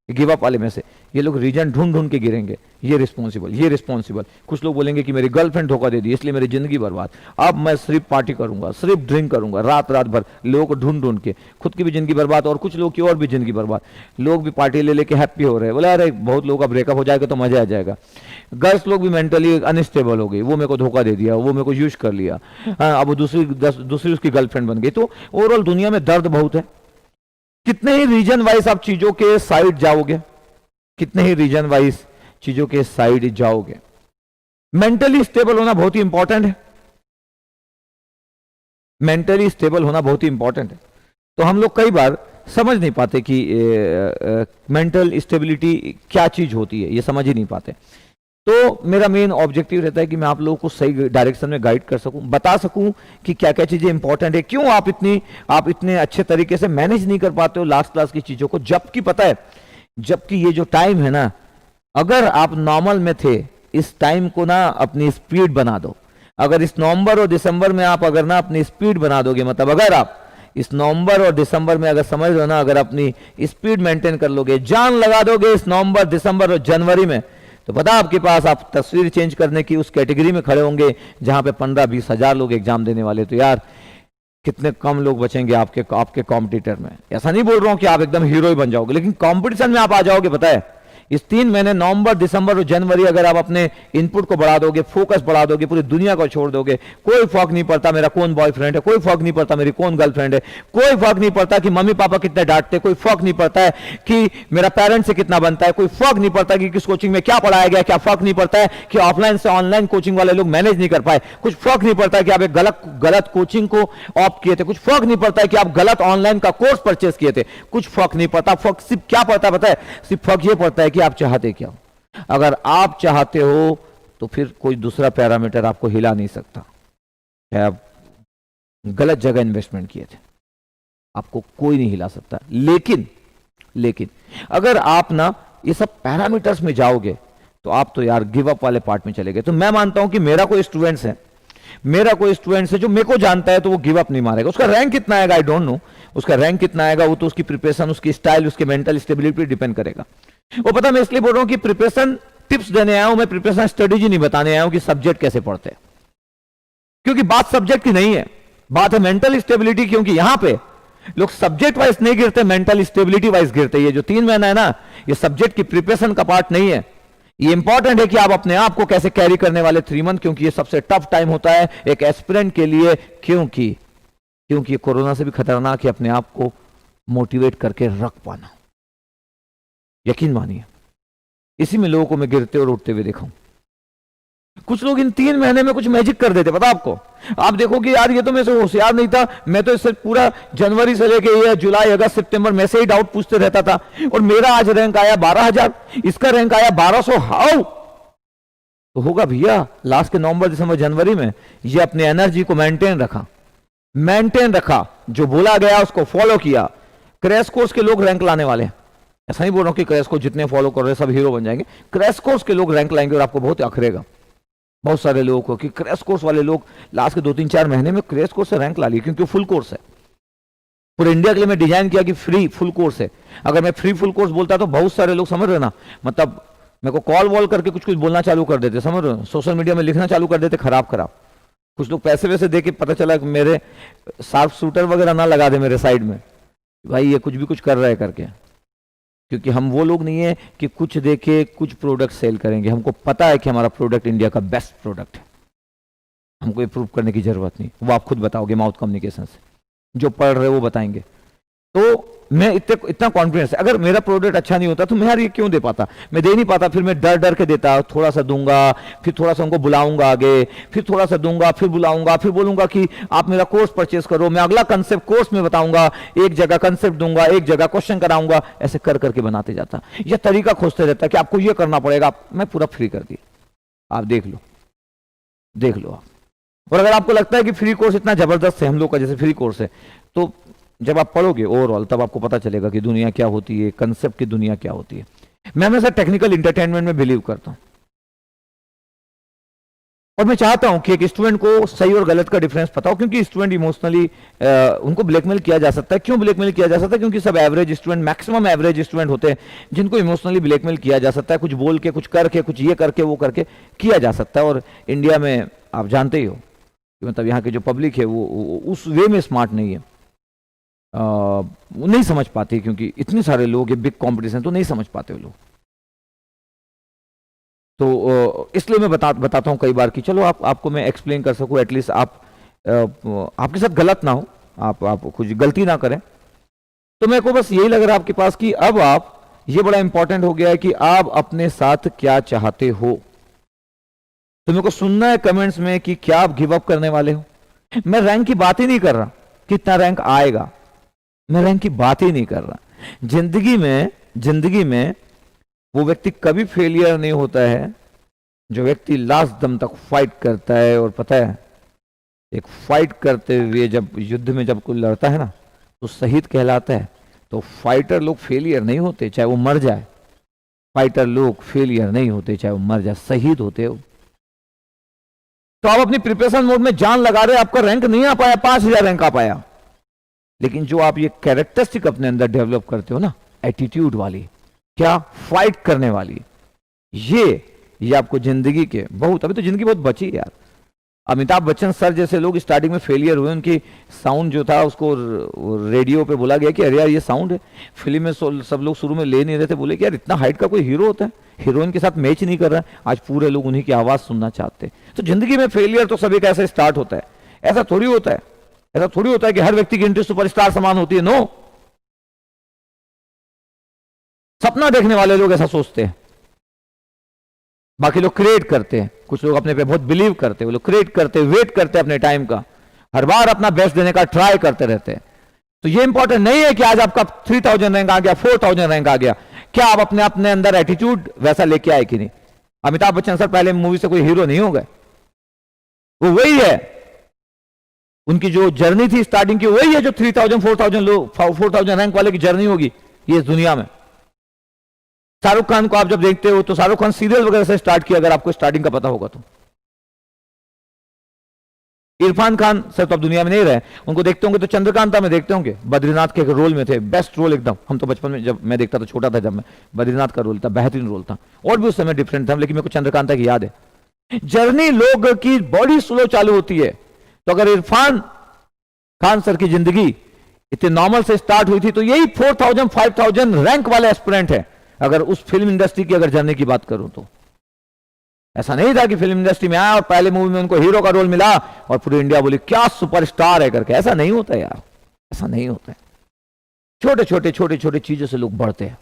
गिव अप वाले में से, ये लोग रीजन ढूंढ ढूंढ के गिरेंगे, ये रिस्पॉन्सिबल। कुछ लोग बोलेंगे कि मेरी गर्लफ्रेंड धोखा दे दी इसलिए मेरी जिंदगी बर्बाद, अब मैं सिर्फ पार्टी करूंगा, सिर्फ ड्रिंक करूंगा, रात भर लोगों को ढूंढ ढूंढ के, खुद की भी जिंदगी बर्बाद और कुछ लोग की और भी जिंदगी बर्बाद। लोग भी पार्टी ले लेके हैप्पी हो रहे हैं, बोले अरे बहुत लोगों का ब्रेकअप हो जाएगा तो मजा आ जाएगा। गर्ल्स लोग भी मेंटली अनस्टेबल हो गई, वो मेरे को धोखा दे दिया, वो मेरे को यूज कर लिया, अब वो दूसरी उसकी गर्लफ्रेंड बन गई। तो ओवरऑल दुनिया में दर्द बहुत है। कितने ही रीजन वाइज आप चीजों के साइड जाओगे, कितने ही रीजन वाइज चीजों के साइड जाओगे। मेंटली स्टेबल होना बहुत ही इंपॉर्टेंट है, मेंटली स्टेबल होना बहुत ही इंपॉर्टेंट है। तो हम लोग कई बार समझ नहीं पाते कि मेंटल स्टेबिलिटी क्या चीज होती है, ये समझ ही नहीं पाते। तो मेरा मेन ऑब्जेक्टिव रहता है कि मैं आप लोगों को सही डायरेक्शन में गाइड कर सकूं, बता सकूं कि क्या क्या चीजें इंपॉर्टेंट है, क्यों आप इतने अच्छे तरीके से मैनेज नहीं कर पाते हो लास्ट क्लास की चीजों को। जबकि पता है, जबकि ये जो टाइम है ना, अगर आप नॉर्मल में थे, इस टाइम को ना अपनी स्पीड बना दो। अगर इस नवंबर और दिसंबर में आप अगर ना अपनी स्पीड बना दोगे, मतलब अगर आप इस नवंबर और दिसंबर में अगर समझ लो ना, अगर अपनी स्पीड मेंटेन कर लोगे, जान लगा दोगे इस नवंबर, दिसंबर और जनवरी में, तो पता आपके पास आप तस्वीर चेंज करने की उस कैटेगरी में खड़े होंगे जहां पे 15-20 हजार लोग एग्जाम देने वाले। तो यार कितने कम लोग बचेंगे आपके कॉम्पिटिटर में। ऐसा नहीं बोल रहा हूं कि आप एकदम हीरो ही बन जाओगे, लेकिन कंपटीशन में आप आ जाओगे। पता है, इस 3 महीने नवंबर, दिसंबर और जनवरी अगर आप अपने इनपुट को बढ़ा दोगे, फोकस बढ़ा दोगे, पूरी दुनिया को छोड़ दोगे, कोई फर्क नहीं पड़ता मेरा कौन बॉयफ्रेंड है, कोई फर्क नहीं पड़ता मेरी कौन गर्लफ्रेंड है, कोई फर्क नहीं पड़ता कि मम्मी पापा कितने डांटते, कोई फर्क नहीं पड़ता है कि मेरा पेरेंट्स से कितना बनता है, कोई फर्क नहीं पड़ता कि किस कोचिंग में क्या पढ़ाया गया, क्या फर्क नहीं पड़ता है कि ऑफलाइन से ऑनलाइन कोचिंग वाले लोग मैनेज नहीं कर पाए, कुछ फर्क नहीं पड़ता है कि आप एक गलत कोचिंग को ऑप्ट किए थे, कुछ फर्क नहीं पड़ता है कि आप गलत ऑनलाइन का कोर्स परचेस किए थे, कुछ फर्क नहीं पड़ता। फर्क सिर्फ क्या पड़ता है पता है, सिर्फ फर्क ये पड़ता है कि आप चाहते क्या हो। अगर आप चाहते हो तो फिर कोई दूसरा पैरामीटर आपको हिला नहीं सकता। चाहे आप गलत जगह इन्वेस्टमेंट किए थे, आपको कोई नहीं हिला सकता। लेकिन अगर आप ना ये सब पैरामीटर्स में जाओगे तो आप तो यार गिव अप वाले पार्ट में चले गए। तो मैं मानता हूं कि मेरा कोई स्टूडेंट्स है मेरा कोई स्टूडेंट है जो मेरे को जानता है तो वो गिव अप नहीं मारेगा। उसका रैंक कितना आएगा आई डोंट नो, उसका रैंक कितना आएगा वो तो उसकी प्रिपरेशन, उसकी स्टाइल, उसके मेंटल स्टेबिलिटी डिपेंड करेगा। वो पता मैं इसलिए बोल रहा हूं कि प्रिपरेशन टिप्स देने आया हूं, मैं प्रिपरेशन स्ट्रेटेजी नहीं बताने आया हूं कि सब्जेक्ट कैसे पढ़ते हैं, क्योंकि बात सब्जेक्ट की नहीं है, बात है मेंटल स्टेबिलिटी। क्योंकि यहां पे लोग सब्जेक्ट वाइज नहीं गिरते, मेंटल स्टेबिलिटी वाइज गिरते। ये जो 3 महीना है ना, ये सब्जेक्ट की प्रिपरेशन का पार्ट नहीं है। ये इंपॉर्टेंट है कि आप अपने आप को कैसे कैरी करने वाले 3 मंथ, क्योंकि ये सबसे टफ टाइम होता है एक एस्पिरेंट के लिए। क्योंकि ये कोरोना से भी खतरनाक है अपने आप को मोटिवेट करके रख पाना। यकीन मानिए, इसी में लोगों को मैं गिरते और उठते हुए देखा हूं। कुछ लोग इन 3 महीने में कुछ मैजिक कर देते, पता आपको। आप देखो कि यार ये तो मेरे से होशियार नहीं था, मैं तो इससे पूरा जनवरी से लेके ये जुलाई अगस्त सितंबर में से ही डाउट पूछते रहता था, और मेरा आज रैंक आया 12,000, इसका रैंक आया 1200। हाउ तो होगा भैया? लास्ट के नवंबर दिसंबर जनवरी में ये अपने एनर्जी को मेंटेन रखा, जो बोला गया उसको फॉलो किया। क्रैश कोर्स के लोग रैंक लाने वाले हैं। ऐसा नहीं बोल रहा हूं कि क्रैश कोर्स जितने फॉलो कर रहे हैं सब हीरो बन जाएंगे। क्रैश कोर्स के लोग रैंक लाएंगे और आपको बहुत अखरेगा बहुत सारे लोगों को कि क्रैश कोर्स वाले लोग लास्ट के 2-3-4 महीने में क्रैश कोर्स से रैंक ला लिए, क्योंकि फुल कोर्स है। पूरे इंडिया के लिए मैं डिजाइन किया कि फ्री फुल कोर्स है। अगर मैं फ्री फुल कोर्स बोलता तो बहुत सारे लोग, समझ रहे ना, मतलब मेरे को कॉल वॉल करके कुछ बोलना चालू कर देते, समझ रहे हो, सोशल मीडिया में लिखना चालू कर देते खराब। कुछ लोग पैसे वैसे दे के, पता चला कि मेरे शार्प शूटर वगैरह ना लगा दे मेरे साइड में, भाई ये कुछ भी कुछ कर रहा है करके। क्योंकि हम वो लोग नहीं है कि कुछ देके कुछ प्रोडक्ट सेल करेंगे। हमको पता है कि हमारा प्रोडक्ट इंडिया का बेस्ट प्रोडक्ट है, हमको ये प्रूव करने की जरूरत नहीं, वो आप खुद बताओगे माउथ कम्युनिकेशन से, जो पढ़ रहे वो बताएंगे। तो मैं इतना कॉन्फिडेंस है, अगर मेरा प्रोडक्ट अच्छा नहीं होता तो मैं यार ये क्यों दे पाता, मैं दे नहीं पाता। फिर मैं डर के देता, थोड़ा सा दूंगा, फिर थोड़ा सा उनको बुलाऊंगा आगे, फिर थोड़ा सा दूंगा, फिर बुलाऊंगा, फिर बोलूंगा कि आप मेरा कोर्स परचेस करो, मैं अगला कंसेप्ट कोर्स में बताऊंगा, एक जगह कंसेप्ट दूंगा, एक जगह क्वेश्चन कराऊंगा, ऐसे कर करके बनाते जाता। यह तरीका खोजते रहता कि आपको ये करना पड़ेगा, मैं पूरा फ्री कर दिया, आप देख लो आप। और अगर आपको लगता है कि फ्री कोर्स इतना जबरदस्त है, हम लोग का जैसे फ्री कोर्स है, तो जब आप पढ़ोगे ओवरऑल तब आपको पता चलेगा कि दुनिया क्या होती है, कंसेप्ट की दुनिया क्या होती है। मैं हमेशा टेक्निकल इंटरटेनमेंट में बिलीव करता हूं, और मैं चाहता हूं कि एक स्टूडेंट को सही और गलत का डिफरेंस पता हो, क्योंकि स्टूडेंट इमोशनली उनको ब्लैकमेल किया जा सकता है। क्यों ब्लैकमेल किया जा सकता है? क्योंकि सब average student, maximum average student होते हैं जिनको इमोशनली ब्लैकमेल किया जा सकता है, कुछ बोल के, कुछ करके, कुछ ये करके वो करके किया जा सकता है। और इंडिया में आप जानते ही हो कि मतलब यहाँ की जो पब्लिक है वो उस वे में स्मार्ट नहीं है, वो नहीं समझ पाते, क्योंकि इतने सारे लोग, बिग कंपटीशन, तो नहीं समझ पाते वो लोग। तो इसलिए मैं बताता हूँ कई बार कि चलो आपको मैं एक्सप्लेन कर सकूँ, एटलीस्ट आपके साथ गलत ना हो, आप कुछ गलती ना करें। तो मेरे को बस यही लग रहा है आपके पास कि अब आप, ये बड़ा इंपॉर्टेंट हो गया है कि आप अपने साथ क्या चाहते हो। तो मेरे को सुनना है कमेंट्स में कि क्या आप गिव अप करने वाले हो। मैं रैंक की बात ही नहीं कर रहा, कितना रैंक आएगा, मैं रैंक की बात ही नहीं कर रहा। जिंदगी में वो व्यक्ति कभी फेलियर नहीं होता है जो व्यक्ति लास्ट दम तक फाइट करता है। और पता है, एक फाइट करते हुए जब युद्ध में जब कोई लड़ता है ना तो शहीद कहलाता है। तो फाइटर लोग फेलियर नहीं होते चाहे वो मर जाए, फाइटर लोग फेलियर नहीं होते चाहे वो मर जाए, शहीद होते हो। तो आप अपनी प्रिपरेशन मोड में जान लगा रहे, आपका रैंक नहीं आ पाया, 5,000 रैंक आ पाया, लेकिन जो आप ये कैरेक्टरिस्टिक अपने अंदर डेवलप करते हो ना, एटीट्यूड वाली, क्या फाइट करने वाली, ये आपको जिंदगी के बहुत, अभी तो जिंदगी बहुत बची यार। अमिताभ बच्चन सर जैसे लोग स्टार्टिंग में फेलियर हुए, उनकी साउंड जो था उसको रेडियो पे बोला गया कि अरे यार ये साउंड है। फिल्म में सब लोग शुरू में ले नहीं रहे थे, बोले कि यार इतना हाइट का कोई हीरो होता है, हीरोइन के साथ मैच नहीं कर रहा है। आज पूरे लोग उन्हीं की आवाज सुनना चाहते हैं। तो जिंदगी में फेलियर तो सभी का ऐसे स्टार्ट होता है। ऐसा थोड़ी होता है कि हर व्यक्ति की एंट्री सुपरस्टार समान होती है। नो, सपना देखने वाले लोग ऐसा सोचते हैं, बाकी लोग क्रिएट करते हैं। कुछ लोग अपने पे बहुत बिलीव करते हैं, वो लोग क्रिएट करते हैं, वेट करते हैं अपने टाइम का, हर बार अपना बेस्ट देने का ट्राई करते रहते हैं। तो ये इंपॉर्टेंट नहीं है कि आज आपका 3,000 रैंक आ गया, 4,000 रैंक आ गया, क्या आप अपने अंदर एटीट्यूड वैसा लेके आए कि नहीं। अमिताभ बच्चन सर पहले मूवी से कोई हीरो नहीं हो गए, वो वही है, उनकी जो जर्नी थी स्टार्टिंग की वही है जो 3,000 4,000 रैंक वाले की जर्नी होगी ये दुनिया में। शाहरुख खान को आप जब देखते हो तो शाहरुख खान सीरियल वगैरह से स्टार्ट किया, अगर आपको स्टार्टिंग का पता होगा तो। इरफान खान सर तो अब दुनिया में नहीं रहे, उनको देखते होंगे तो चंद्रकांता में देखते होंगे, बद्रीनाथ के रोल में थे, बेस्ट रोल एकदम। हम तो बचपन में जब मैं देखता था, छोटा था जब मैं, बद्रीनाथ का रोल था, बेहतरीन रोल था। और भी उस समय डिफरेंट था, लेकिन मेरे को चंद्रकांता की याद है। जर्नी लोग की बॉडी स्लो चालू होती है, तो अगर इरफान खान सर की जिंदगी इतने नॉर्मल से स्टार्ट हुई थी, तो यही 4000 5000 रैंक वाले एस्पिरेंट है। अगर उस फिल्म इंडस्ट्री की अगर जर्नी की बात करूं तो ऐसा नहीं था कि फिल्म इंडस्ट्री में आया और पहले मूवी में उनको हीरो का रोल मिला और पूरी इंडिया बोली क्या सुपरस्टार है करके। ऐसा नहीं होता यार, ऐसा नहीं होता है। छोटे छोटे चीजों से लोग बढ़ते हैं,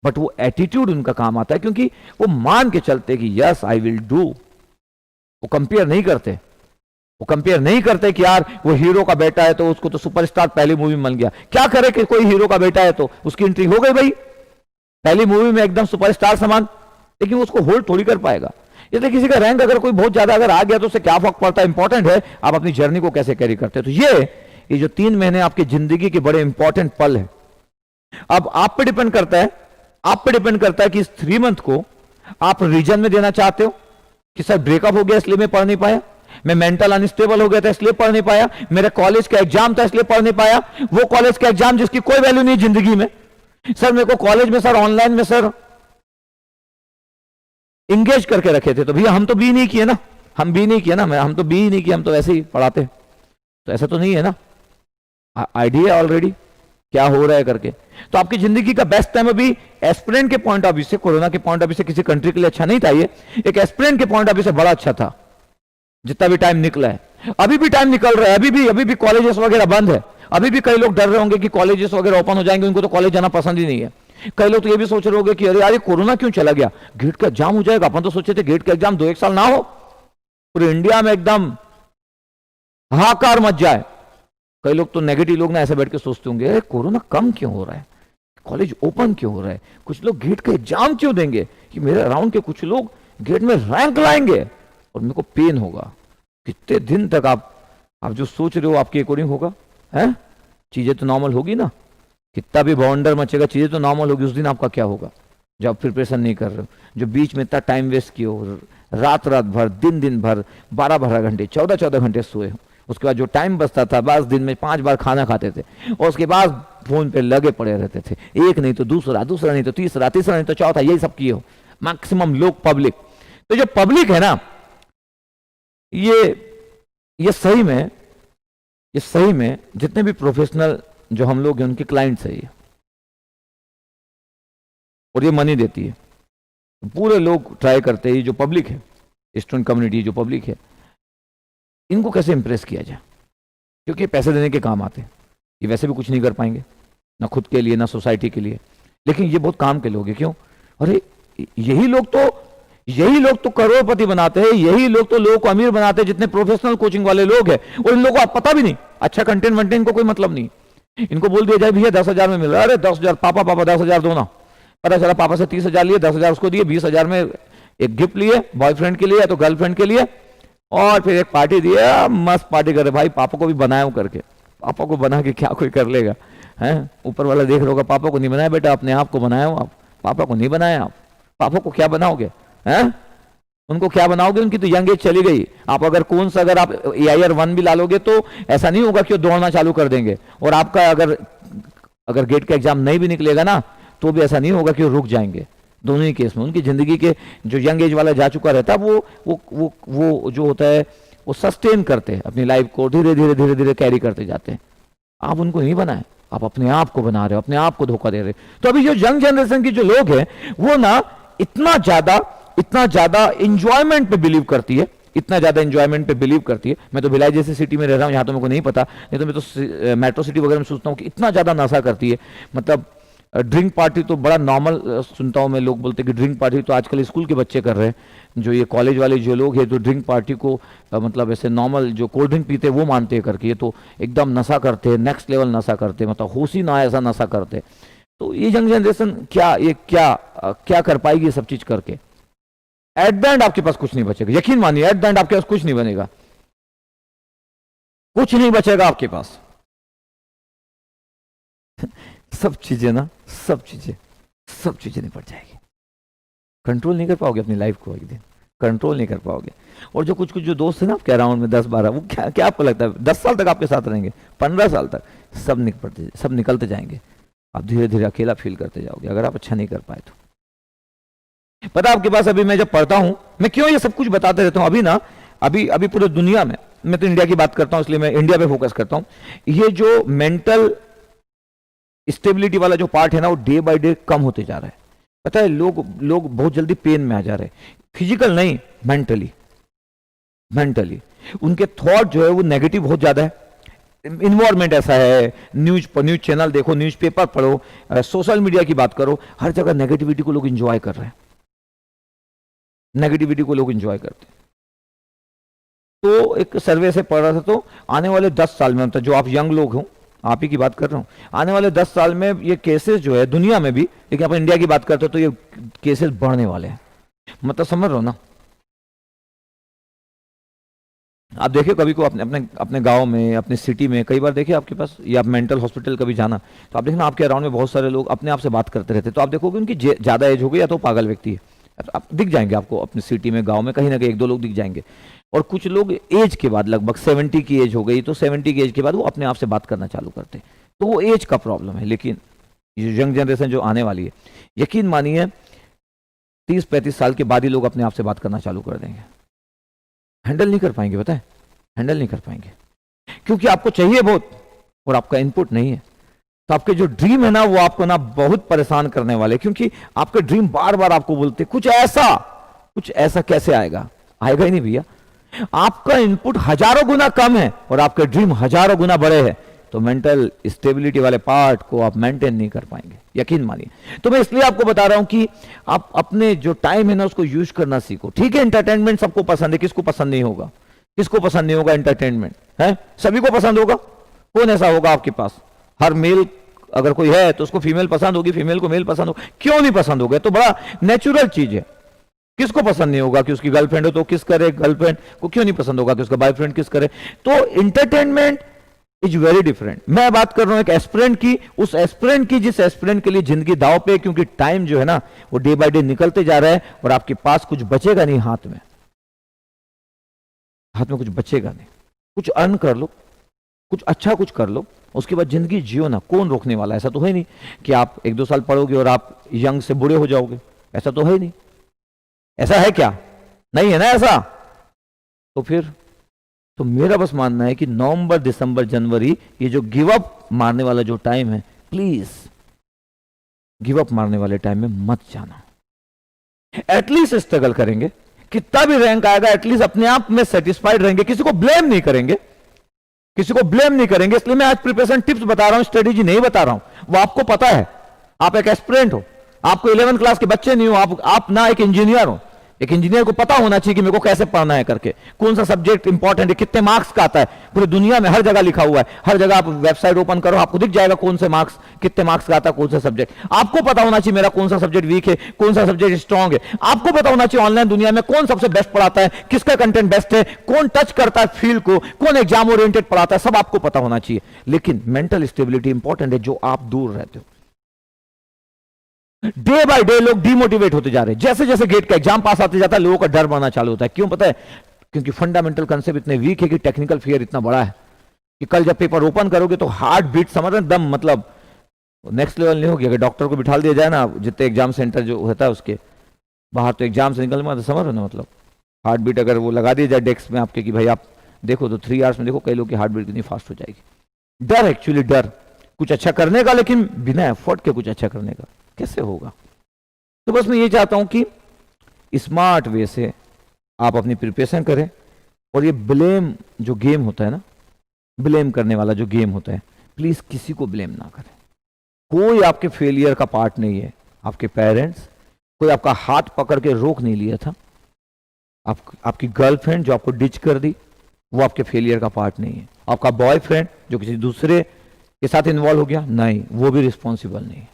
बट वो एटीट्यूड उनका काम आता है, क्योंकि वो मान के चलते कि यस आई विल डू। वो कंपेयर नहीं करते, वो कंपेयर नहीं करते कि यार वो हीरो का बेटा है तो उसको तो सुपरस्टार पहली मूवी में बन गया। क्या करे कि कोई हीरो का बेटा है तो उसकी एंट्री हो गई भाई पहली मूवी में एकदम सुपरस्टार समान, लेकिन उसको होल्ड थोड़ी कर पाएगा। इसलिए किसी का रैंक अगर कोई बहुत ज्यादा अगर आ गया तो उससे क्या फर्क पड़ता है, इंपॉर्टेंट है आप अपनी जर्नी को कैसे कैरी करते हैं। तो ये जो 3 महीने आपकी जिंदगी के बड़े इंपॉर्टेंट पल है। अब आप पे डिपेंड करता है, आप पे डिपेंड करता है कि इस 3 मंथ को आप रीजन में देना चाहते हो कि सर ब्रेकअप हो गया इसलिए मैं पढ़ नहीं पाया, मैं मेंटल अनस्टेबल हो गया था इसलिए पढ़ नहीं पाया, मेरा कॉलेज का एग्जाम था इसलिए पढ़ नहीं पाया, वो कॉलेज का एग्जाम जिसकी कोई वैल्यू नहीं जिंदगी में। सर मेरे को कॉलेज में सर ऑनलाइन में सर इंगेज करके रखे थे, तो भैया हम तो बी नहीं किए ना, हम बी नहीं किए ना, हम तो बी नहीं किए, हम तो ऐसे ही पढ़ाते। तो ऐसा तो नहीं है ना, आइडिया ऑलरेडी क्या हो रहा है करके। तो आपकी जिंदगी का बेस्ट टाइम अभी एस्पिरेंट के पॉइंट ऑफ व्यू से, कोरोना के पॉइंट ऑफ व्यू से किसी कंट्री के लिए अच्छा नहीं था ये, एक एस्पिरेंट के पॉइंट ऑफ व्यू से बड़ा अच्छा था जितना भी टाइम निकला है। अभी भी टाइम निकल रहा है, अभी भी कॉलेजेस वगैरह बंद है, अभी भी कई लोग डर रहे होंगे कि कॉलेजेस वगैरह ओपन हो जाएंगे, उनको तो कॉलेज जाना पसंद ही नहीं है। कई लोग तो ये भी सोच रहे होंगे कि अरे यार ये कोरोना क्यों चला गया, गेट का एग्जाम हो जाएगा, अपन तो सोचे थे गेट का एग्जाम 2-1 साल ना हो, पूरे इंडिया में एकदम हाहाकार मच जाए। कई लोग तो नेगेटिव लोग ना ऐसे बैठ के सोचते होंगे अरे कोरोना कम क्यों हो रहा है, कॉलेज ओपन क्यों हो रहा है, कुछ लोग गेट का एग्जाम क्यों देंगे, कि मेरे अराउंड के कुछ लोग गेट में रैंक लाएंगे और मेरे को पेन होगा। कितने दिन तक आप जो सोच रहे हो आपके अकॉर्डिंग होगा, है चीजें तो नॉर्मल होगी ना, कितना भी बवंडर मचेगा चीजें तो नॉर्मल होगी। उस दिन आपका क्या होगा जब आप प्रिपरेशन नहीं कर रहे हो, जो बीच में इतना टाइम वेस्ट किए हो, रात भर दिन भर 12 घंटे 14 घंटे सोए हो, उसके बाद जो टाइम बचता था बस दिन में 5 बार खाना खाते थे और उसके बाद फोन पे लगे पड़े रहते थे, एक नहीं तो दूसरा नहीं तो तीसरा नहीं तो चौथा, यही सब किए हो मैक्सिमम लोग पब्लिक। तो जो पब्लिक है ना ये सही में जितने भी प्रोफेशनल जो हम लोग हैं उनके क्लाइंट्स है ये, और ये मनी देती है। पूरे लोग ट्राई करते हैं, ये जो पब्लिक है, स्टूडेंट कम्युनिटी जो पब्लिक है, इनको कैसे इंप्रेस किया जाए, क्योंकि पैसे देने के काम आते हैं। ये वैसे भी कुछ नहीं कर पाएंगे ना खुद के लिए ना सोसाइटी के लिए, लेकिन ये बहुत काम के लोग हैं। क्यों? अरे यही लोग तो करोड़पति बनाते हैं, यही लोग तो लोगों को अमीर बनाते हैं, जितने प्रोफेशनल कोचिंग वाले लोग हैं। और इन लोगों को पता भी नहीं, अच्छा कंटेंट वंटेंट इनको कोई मतलब नहीं। इनको बोल दिया जाए भैया 10,000 में मिल रहा है, अरे 10,000 पापा 10,000 दो ना, पता चला पापा से 30,000 लिए, 10,000 उसको दिए, 20,000 में एक गिफ्ट लिए बॉयफ्रेंड के लिए या तो गर्लफ्रेंड के लिए, और फिर एक पार्टी दिया, मस्त पार्टी करे। भाई पापा को भी बनाया करके, पापा को बना के क्या कोई कर लेगा, हैं? ऊपर वाला देख रहा होगा, पापा को नहीं बनाया बेटा, अपने आप को बनाया हो आप, पापा को नहीं बनाया आप, पापा को क्या बनाओगे, हैं? उनको क्या बनाओगे, उनकी तो यंग एज चली गई। आप अगर अगर आप AIR 1 भी ला लोगे तो ऐसा नहीं होगा कि वो दौड़ना चालू कर देंगे, और आपका अगर गेट का एग्जाम नहीं भी निकलेगा ना तो भी ऐसा नहीं होगा कि वो रुक जाएंगे। दोनों ही केस में उनकी जिंदगी के जो यंग एज वाला जा चुका रहता है वो जो होता है वो सस्टेन करते हैं अपनी लाइफ को, धीरे धीरे कैरी करते जाते हैं। आप उनको नहीं बनाए, आप अपने आप को बना रहे हो, अपने आप को धोखा दे रहे हो। तो अभी जो यंग जनरेशन की जो लोग हैं वो ना इतना ज्यादा इंजॉयमेंट पे बिलीव करती है, इतना ज्यादा इंजॉयमेंट पे बिलीव करती है। मैं तो भिलाई जैसी सिटी में रह रहा हूँ, यहाँ तो मेरे को नहीं पता, नहीं तो मैं तो मेट्रो सिटी वगैरह में सोचता हूँ कि इतना ज्यादा नशा करती है। मतलब ड्रिंक पार्टी तो बड़ा नॉर्मल सुनता हूँ मैं, लोग बोलते हैं कि ड्रिंक पार्टी तो आजकल स्कूल के बच्चे कर रहे हैं, जो ये कॉलेज वाले जो लोग हैं तो ड्रिंक पार्टी को मतलब ऐसे नॉर्मल जो कोल्ड ड्रिंक पीते हैं वो मानते हैं करके, ये तो एकदम नशा करते हैं, नेक्स्ट लेवल नशा करते हैं, मतलब होश ही ना ऐसा नशा करते हैं। तो ये यंग जनरेशन क्या कर पाएगी ये सब चीज करके? एट द एंड आपके पास कुछ नहीं बचेगा, यकीन मानिए, एट द एंड आपके पास कुछ नहीं बनेगा, कुछ नहीं बचेगा आपके पास। सब चीजें निपट जाएगी। कंट्रोल नहीं कर पाओगे अपनी लाइफ को, एक दिन कंट्रोल नहीं कर पाओगे। और जो कुछ कुछ जो दोस्त हैं ना आपके अराउंड में 10-12, वो क्या क्या आपको लगता है 10 साल तक आपके साथ रहेंगे, 15 साल तक, सब निकलते जाएंगे। आप धीरे धीरे अकेला फील करते जाओगे अगर आप अच्छा नहीं कर पाए तो। पता आपके पास, अभी मैं जब पढ़ता हूं, मैं क्यों ये सब कुछ बताते रहता हूं, अभी ना अभी पूरे दुनिया में, मैं तो इंडिया की बात करता हूं इसलिए मैं इंडिया पे फोकस करता हूं, ये जो मेंटल स्टेबिलिटी वाला जो पार्ट है ना वो डे बाय डे कम होते जा रहा है। पता है लोग बहुत जल्दी पेन में आ जा रहे हैं, फिजिकल नहीं, मेंटली उनके थॉट जो है वो नेगेटिव बहुत ज्यादा है। इन्वायरमेंट ऐसा है, न्यूज चैनल देखो, न्यूज़पेपर पढ़ो, सोशल मीडिया की बात करो, हर जगह नेगेटिविटी को लोग एंजॉय कर रहे हैं, नेगेटिविटी को लोग एंजॉय करते हैं। तो एक सर्वे से पढ़ रहा था, तो आने वाले 10 साल में, मतलब जो आप यंग लोग हो, आप ही की बात कर रहा हूं, आने वाले 10 साल में ये केसेस जो है दुनिया में भी, लेकिन अपन इंडिया की बात करते हो तो ये केसेस बढ़ने वाले हैं। मतलब समझ रहे हो ना। आप देखिए कभी को अपने गांव में, अपने सिटी में, कई बार देखिए आपके पास, या आप मेंटल हॉस्पिटल कभी जाना, तो आप देखना आपके अराउंड में बहुत सारे लोग अपने आप से बात करते रहते, तो आप देखोगे उनकी ज्यादा एज हो गई या तो पागल व्यक्ति है। तो आप दिख जाएंगे आपको अपनी सिटी में, गांव में, कहीं ना कहीं 1-2 लोग दिख जाएंगे। और कुछ लोग एज के बाद, लगभग 70 की एज हो गई, तो 70 की एज के बाद वो अपने आप से बात करना चालू करते, तो वो एज का प्रॉब्लम है। लेकिन ये यंग जनरेशन जो आने वाली है, यकीन मानिए 30-35 साल के बाद ही लोग अपने आप से बात करना चालू कर देंगे। हैंडल नहीं कर पाएंगे, पता है, हैंडल नहीं कर पाएंगे, क्योंकि आपको चाहिए बहुत और आपका इनपुट नहीं है। तो आपके जो ड्रीम है ना वो आपको ना बहुत परेशान करने वाले, क्योंकि आपके ड्रीम बार बार आपको बोलते कुछ ऐसा कैसे आएगा, आएगा ही नहीं भैया। आपका इनपुट हजारों गुना कम है और आपके ड्रीम हजारों गुना बड़े हैं, तो मेंटल स्टेबिलिटी वाले पार्ट को आप मेंटेन नहीं कर पाएंगे, यकीन मानिए। तो मैं इसलिए आपको बता रहा हूं कि आप अपने जो टाइम है ना उसको यूज करना सीखो। ठीक है, एंटरटेनमेंट सबको पसंद है, किसको पसंद नहीं होगा, किसको पसंद नहीं होगा एंटरटेनमेंट, है सभी को पसंद होगा। कौन ऐसा होगा आपके पास, हर मेल अगर कोई है तो उसको फीमेल पसंद होगी, फीमेल को मेल पसंद होगा, क्यों नहीं पसंद होगा, तो बड़ा नेचुरल चीज है। किसको पसंद नहीं होगा कि उसकी गर्लफ्रेंड हो तो किस करे, गर्लफ्रेंड को क्यों नहीं पसंद होगा कि उसका बॉयफ्रेंड किस करे। तो एंटरटेनमेंट इज वेरी डिफरेंट। मैं बात कर रहा हूं एक एस्पिरेंट की, उस एस्पिरेंट की जिस एस्पिरेंट के लिए जिंदगी दांव पे, क्योंकि टाइम जो है ना वो डे बाय डे निकलते जा रहा है और आपके पास कुछ बचेगा नहीं, हाथ में कुछ बचेगा नहीं। कुछ अर्न कर लो, कुछ अच्छा कुछ कर लो, उसके बाद जिंदगी जियो ना, कौन रोकने वाला है। ऐसा तो है नहीं कि आप 1-2 साल पढ़ोगे और आप यंग से बुढ़े हो जाओगे, ऐसा तो है ही नहीं। ऐसा है क्या, नहीं है ना ऐसा। तो फिर तो मेरा बस मानना है कि नवंबर, दिसंबर, जनवरी, ये जो गिव अप मारने वाला जो टाइम है, प्लीज गिव अप मारने वाले टाइम में मत जाना। एटलीस्ट स्ट्रगल करेंगे, कितना भी रैंक आएगा एटलीस्ट अपने आप में सेटिस्फाइड रहेंगे, किसी को ब्लेम नहीं करेंगे, इसलिए मैं आज प्रिपरेशन टिप्स बता रहा हूं, स्ट्रेटेजी नहीं बता रहा हूं। वो आपको पता है, आप एक एस्पिरेंट हो, आपको 11th क्लास के बच्चे नहीं हो, आप ना एक इंजीनियर हो। एक इंजीनियर को पता होना चाहिए कि मेरे को कैसे पढ़ना है करके, कौन सा सब्जेक्ट इंपॉर्टेंट है, कितने मार्क्स का आता है। पूरी दुनिया में हर जगह लिखा हुआ है, हर जगह आप वेबसाइट ओपन करो आपको दिख जाएगा कौन से मार्क्स, कितने मार्क्स का आता है, कौन सा सब्जेक्ट। आपको पता होना चाहिए मेरा कौन सा सब्जेक्ट वीक है, कौन सा सब्जेक्ट स्ट्रांग है। आपको पता होना चाहिए ऑनलाइन दुनिया में कौन सबसे बेस्ट पढ़ाता है, किसका कंटेंट बेस्ट है, कौन टच करता है फील्ड को, कौन एग्जाम ओरिएंटेड पढ़ाता है, सब आपको पता होना चाहिए। लेकिन मेंटल स्टेबिलिटी इंपॉर्टेंट है, जो आप दूर रहते हो। डे बाय डे लोग डिमोटिवेट होते जा रहे हैं, जैसे जैसे गेट का एग्जाम पास आते जाता है लोगों का डर बढ़ना चालू होता है। क्यों पता है, क्योंकि फंडामेंटल कंसेप्ट इतने वीक है कि टेक्निकल फियर इतना बड़ा है कि कल जब पेपर ओपन करोगे तो हार्ट बीट समझ रहे, दम मतलब नेक्स्ट लेवल नहीं होगी। अगर डॉक्टर को बिठा दिया जाए ना जितने एग्जाम सेंटर जो होता है उसके बाहर, तो एग्जाम से निकलने में तो समझ रहे ना, मतलब हार्ट बीट अगर वो लगा दी जाए डेस्क में आपके कि भाई आप देखो तो 3 आवर्स में देखो कई लोग की हार्ट बीट कितनी फास्ट हो जाएगी। डर, एक्चुअली डर कुछ अच्छा करने का, लेकिन बिना एफर्ट के कुछ अच्छा करने का कैसे होगा। तो बस मैं ये चाहता हूं कि स्मार्ट वे से आप अपनी प्रिपरेशन करें, और ये ब्लेम जो गेम होता है ना, ब्लेम करने वाला जो गेम होता है, प्लीज किसी को ब्लेम ना करें। कोई आपके फेलियर का पार्ट नहीं है। आपके पेरेंट्स, कोई आपका हाथ पकड़ के रोक नहीं लिया था, आपकी गर्लफ्रेंड जो आपको डिच कर दी वो आपके फेलियर का पार्ट नहीं है। आपका बॉयफ्रेंड जो किसी दूसरे के साथ इन्वॉल्व हो गया, नहीं, वो भी रिस्पॉन्सिबल नहीं है।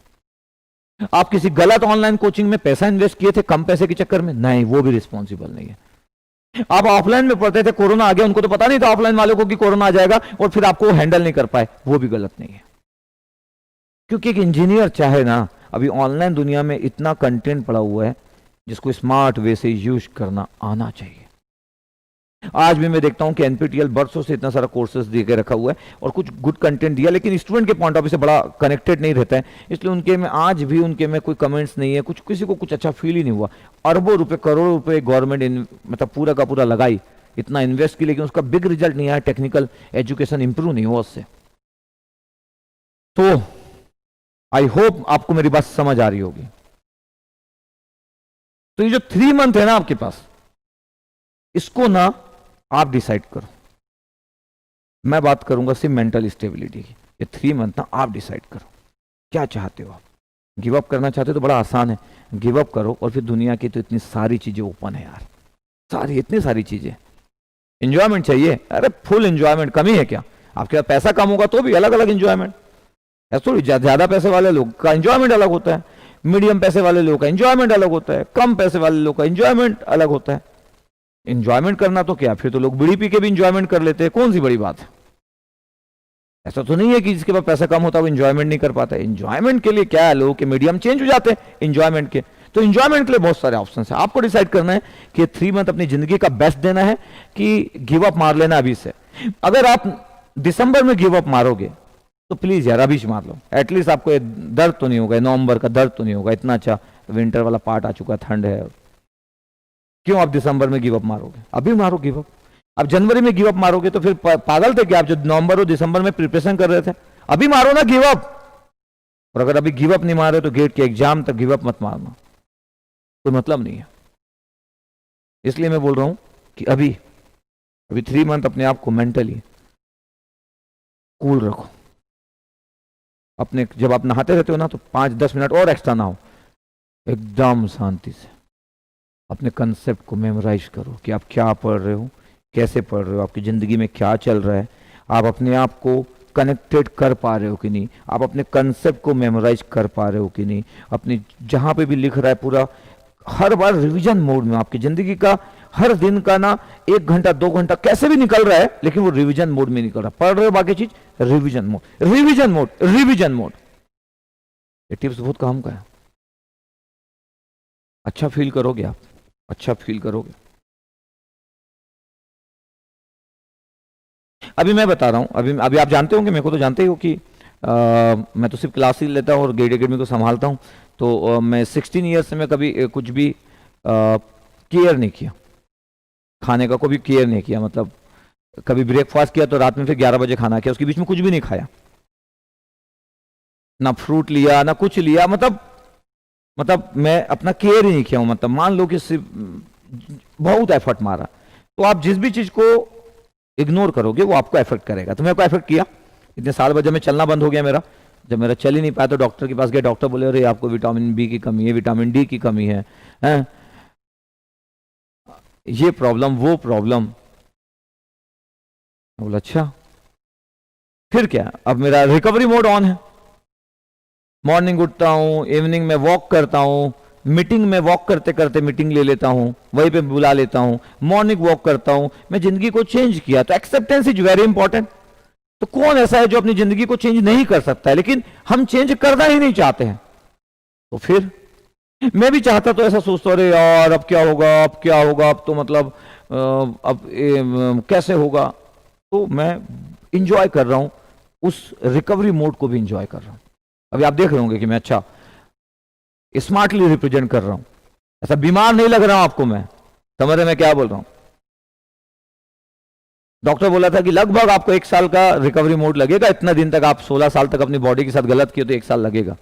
आप किसी गलत ऑनलाइन कोचिंग में पैसा इन्वेस्ट किए थे कम पैसे के चक्कर में, नहीं, वो भी रिस्पॉन्सिबल नहीं है। आप ऑफलाइन में पढ़ते थे, कोरोना आ गया, उनको तो पता नहीं था ऑफलाइन वालों को कि कोरोना आ जाएगा, और फिर आपको हैंडल नहीं कर पाए, वो भी गलत नहीं है। क्योंकि एक इंजीनियर चाहे ना, अभी ऑनलाइन दुनिया में इतना कंटेंट पड़ा हुआ है जिसको स्मार्ट वे से यूज करना आना चाहिए। आज भी मैं देखता हूं कि एनपीटीईएल बरसों से इतना सारा कोर्सेज दे के रखा हुआ है और कुछ गुड कंटेंट दिया, लेकिन स्टूडेंट के पॉइंट ऑफ व्यू से बड़ा कनेक्टेड नहीं रहता है, इसलिए उनके में आज भी उनके में कोई कमेंट्स नहीं है, कुछ किसी को कुछ अच्छा फील ही नहीं हुआ। अरबों रुपए करोड़ों रुपए गवर्नमेंट मतलब पूरा का पूरा लगाई, इतना इन्वेस्ट की, लेकिन उसका बिग रिजल्ट नहीं आया, टेक्निकल एजुकेशन इंप्रूव नहीं हुआ उससे। तो आई होप आपको मेरी बात समझ आ रही होगी। तो ये जो 3 मंथ है ना आपके पास, इसको ना आप डिसाइड करो। मैं बात करूंगा सिर्फ मेंटल स्टेबिलिटी की। ये 3 मंथ ना आप डिसाइड करो क्या चाहते हो। आप गिव अप करना चाहते हो तो बड़ा आसान है, गिव अप करो और फिर दुनिया की तो इतनी सारी चीजें ओपन है यार, सारी इतनी सारी चीजें। एंजॉयमेंट चाहिए, अरे फुल एंजॉयमेंट, कमी है क्या? आपके पास पैसा कम होगा तो भी अलग अलग एंजॉयमेंट। ऐसा थोड़ी ज्यादा पैसे वाले लोग का एंजॉयमेंट अलग होता है, मीडियम पैसे वाले लोग का एंजॉयमेंट अलग होता है, कम पैसे वाले लोग का एंजॉयमेंट अलग होता है। एंजॉयमेंट करना तो क्या, फिर तो लोग बीड़ी पी के भी एंजॉयमेंट कर लेते हैं, कौन सी बड़ी बात है। ऐसा तो नहीं है कि जिसके पास पैसा कम होता है वो एंजॉयमेंट नहीं कर पाता। एंजॉयमेंट के लिए क्या है, लोगों के मीडियम चेंज हो जाते हैं एंजॉयमेंट के। तो एंजॉयमेंट के लिए बहुत सारे ऑप्शन है, आपको डिसाइड करना है कि 3 मंथ अपनी जिंदगी का बेस्ट देना है कि गिव अप मार लेना अभी से। अगर आप दिसंबर में गिव अप मारोगे तो प्लीज यार अभी से मार लो, एटलीस्ट आपको दर्द तो नहीं होगा, नवंबर का दर्द तो नहीं होगा। इतना अच्छा विंटर वाला पार्ट आ चुका है, ठंड है, क्यों आप दिसंबर में गिव अप मारोगे? अभी मारो गिव अप। अब जनवरी में गिव अप मारोगे तो फिर पागल थे क्या आप जो नवंबर और दिसंबर में प्रिपरेशन कर रहे थे? अभी मारो ना गिव अप। और अगर अभी गिव अप नहीं मारे तो गेट के एग्जाम तक गिव अप मत मारना, कोई मतलब नहीं है। इसलिए मैं बोल रहा हूं कि अभी 3 मंथ अपने आप को मेंटली कूल रखो। अपने जब आप नहाते रहते हो ना तो 5-10 मिनट और एक्स्ट्रा नहाओ, एकदम शांति से अपने कंसेप्ट को मेमोराइज करो कि आप क्या पढ़ रहे हो, कैसे पढ़ रहे हो, आपकी ज़िंदगी में क्या चल रहा है, आप अपने आप को कनेक्टेड कर पा रहे हो कि नहीं, आप अपने कंसेप्ट को मेमोराइज कर पा रहे हो कि नहीं। अपनी जहाँ पे भी लिख रहा है पूरा हर बार रिवीजन मोड में, आपकी ज़िंदगी का हर दिन का ना 1 घंटा 2 घंटा कैसे भी निकल रहा है, लेकिन वो रिवीजन मोड में निकल रहा है। पढ़ रहे हो बाकी चीज, revision mode, revision mode, revision mode. ये टिप्स बहुत काम का है, अच्छा फील करोगे आप, अच्छा फील करोगे। अभी मैं बता रहा हूं, अभी आप जानते होंगे, मेरे को तो जानते ही हो कि मैं तो सिर्फ क्लास ही लेता हूं और गेट एकेडमी को संभालता हूं। तो मैं 16 ईयर्स से मैं कभी कुछ भी केयर नहीं किया, खाने का कोई केयर नहीं किया। मतलब कभी ब्रेकफास्ट किया तो रात में फिर 11 बजे खाना किया, उसके बीच में कुछ भी नहीं खाया, ना फ्रूट लिया ना कुछ लिया। मतलब मैं अपना केयर ही नहीं किया हूं। मतलब मान लो कि सिर्फ बहुत एफर्ट मारा, तो आप जिस भी चीज को इग्नोर करोगे वो आपको एफेक्ट करेगा। तो मेरे को एफेक्ट किया इतने साल बाद, जब मैं चलना बंद हो गया मेरा, जब मेरा चल ही नहीं पाया तो डॉक्टर के पास गया, डॉक्टर बोले अरे आपको विटामिन बी की कमी है, विटामिन डी की कमी है, ये प्रॉब्लम वो प्रॉब्लम। बोला अच्छा फिर क्या, अब मेरा रिकवरी मोड ऑन है। मॉर्निंग उठता हूं, इवनिंग में वॉक करता हूं, मीटिंग में वॉक करते करते मीटिंग ले लेता हूं, वहीं पे बुला लेता हूं, मॉर्निंग वॉक करता हूं। मैं जिंदगी को चेंज किया। तो एक्सेप्टेंस इज वेरी इंपॉर्टेंट। तो कौन ऐसा है जो अपनी जिंदगी को चेंज नहीं कर सकता है, लेकिन हम चेंज करना ही नहीं चाहते हैं। तो फिर मैं भी चाहता तो ऐसा सोचता अरे यार अब क्या होगा, अब क्या होगा, अब तो मतलब अब कैसे होगा। तो मैं इंजॉय कर रहा हूं, उस रिकवरी मोड को भी इंजॉय कर रहा हूं। अभी आप देख रहे होंगे कि मैं अच्छा स्मार्टली रिप्रेजेंट कर रहा हूं, ऐसा बीमार नहीं लग रहा हूं आपको। मैं समझ रहे मैं क्या बोल रहा हूं? डॉक्टर बोला था कि लगभग आपको 1 साल का रिकवरी मोड लगेगा, इतना दिन तक आप 16 साल तक अपनी बॉडी के साथ गलत किए तो 1 साल लगेगा।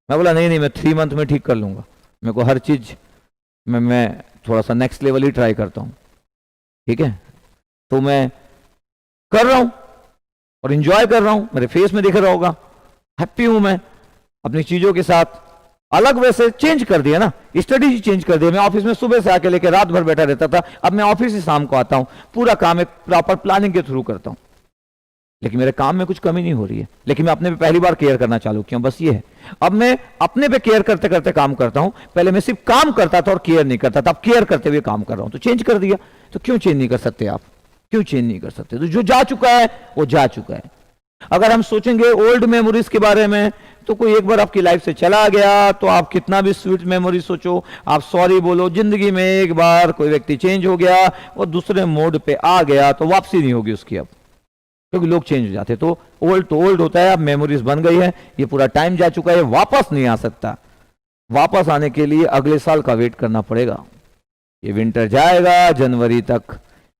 मैं बोला नहीं मैं 3 मंथ में ठीक कर लूंगा। मेरे को हर चीज में मैं थोड़ा सा नेक्स्ट लेवल ही ट्राई करता हूं, ठीक है। तो मैं कर रहा हूं और इंजॉय कर रहा हूं, मेरे फेस में दिख रहा होगा, हैप्पी हूं मैं अपनी चीजों के साथ। अलग वैसे चेंज कर दिया ना, स्ट्रेटेजी चेंज कर दिया। मैं ऑफिस में सुबह से आके लेके रात भर बैठा रहता था, अब मैं ऑफिस से शाम को आता हूं, पूरा काम एक प्रॉपर प्लानिंग के थ्रू करता हूं। लेकिन मेरे काम में कुछ कमी नहीं हो रही है, लेकिन मैं अपने पे पहली बार केयर करना चालू किया, बस ये है। अब मैं अपने पे केयर करते करते काम करता हूं। पहले मैं सिर्फ काम करता था और केयर नहीं करता था, अब केयर करते हुए काम कर रहा हूं। तो चेंज कर दिया। तो क्यों चेंज नहीं कर सकते आप? क्यों चेंज नहीं कर सकते? तो जो जा चुका है वो जा चुका है। अगर हम सोचेंगे ओल्ड मेमोरीज के बारे में, तो कोई एक बार आपकी लाइफ से चला गया तो आप कितना भी स्वीट मेमोरी सोचो, आप सॉरी बोलो, जिंदगी में एक बार कोई व्यक्ति चेंज हो गया और दूसरे मोड पे आ गया तो वापसी नहीं होगी उसकी अब, क्योंकि लोग चेंज हो जाते। तो ओल्ड होता है, अब मेमोरीज बन गई है, ये पूरा टाइम जा चुका है, वापस नहीं आ सकता। वापस आने के लिए अगले साल का वेट करना पड़ेगा। ये विंटर जाएगा जनवरी तक,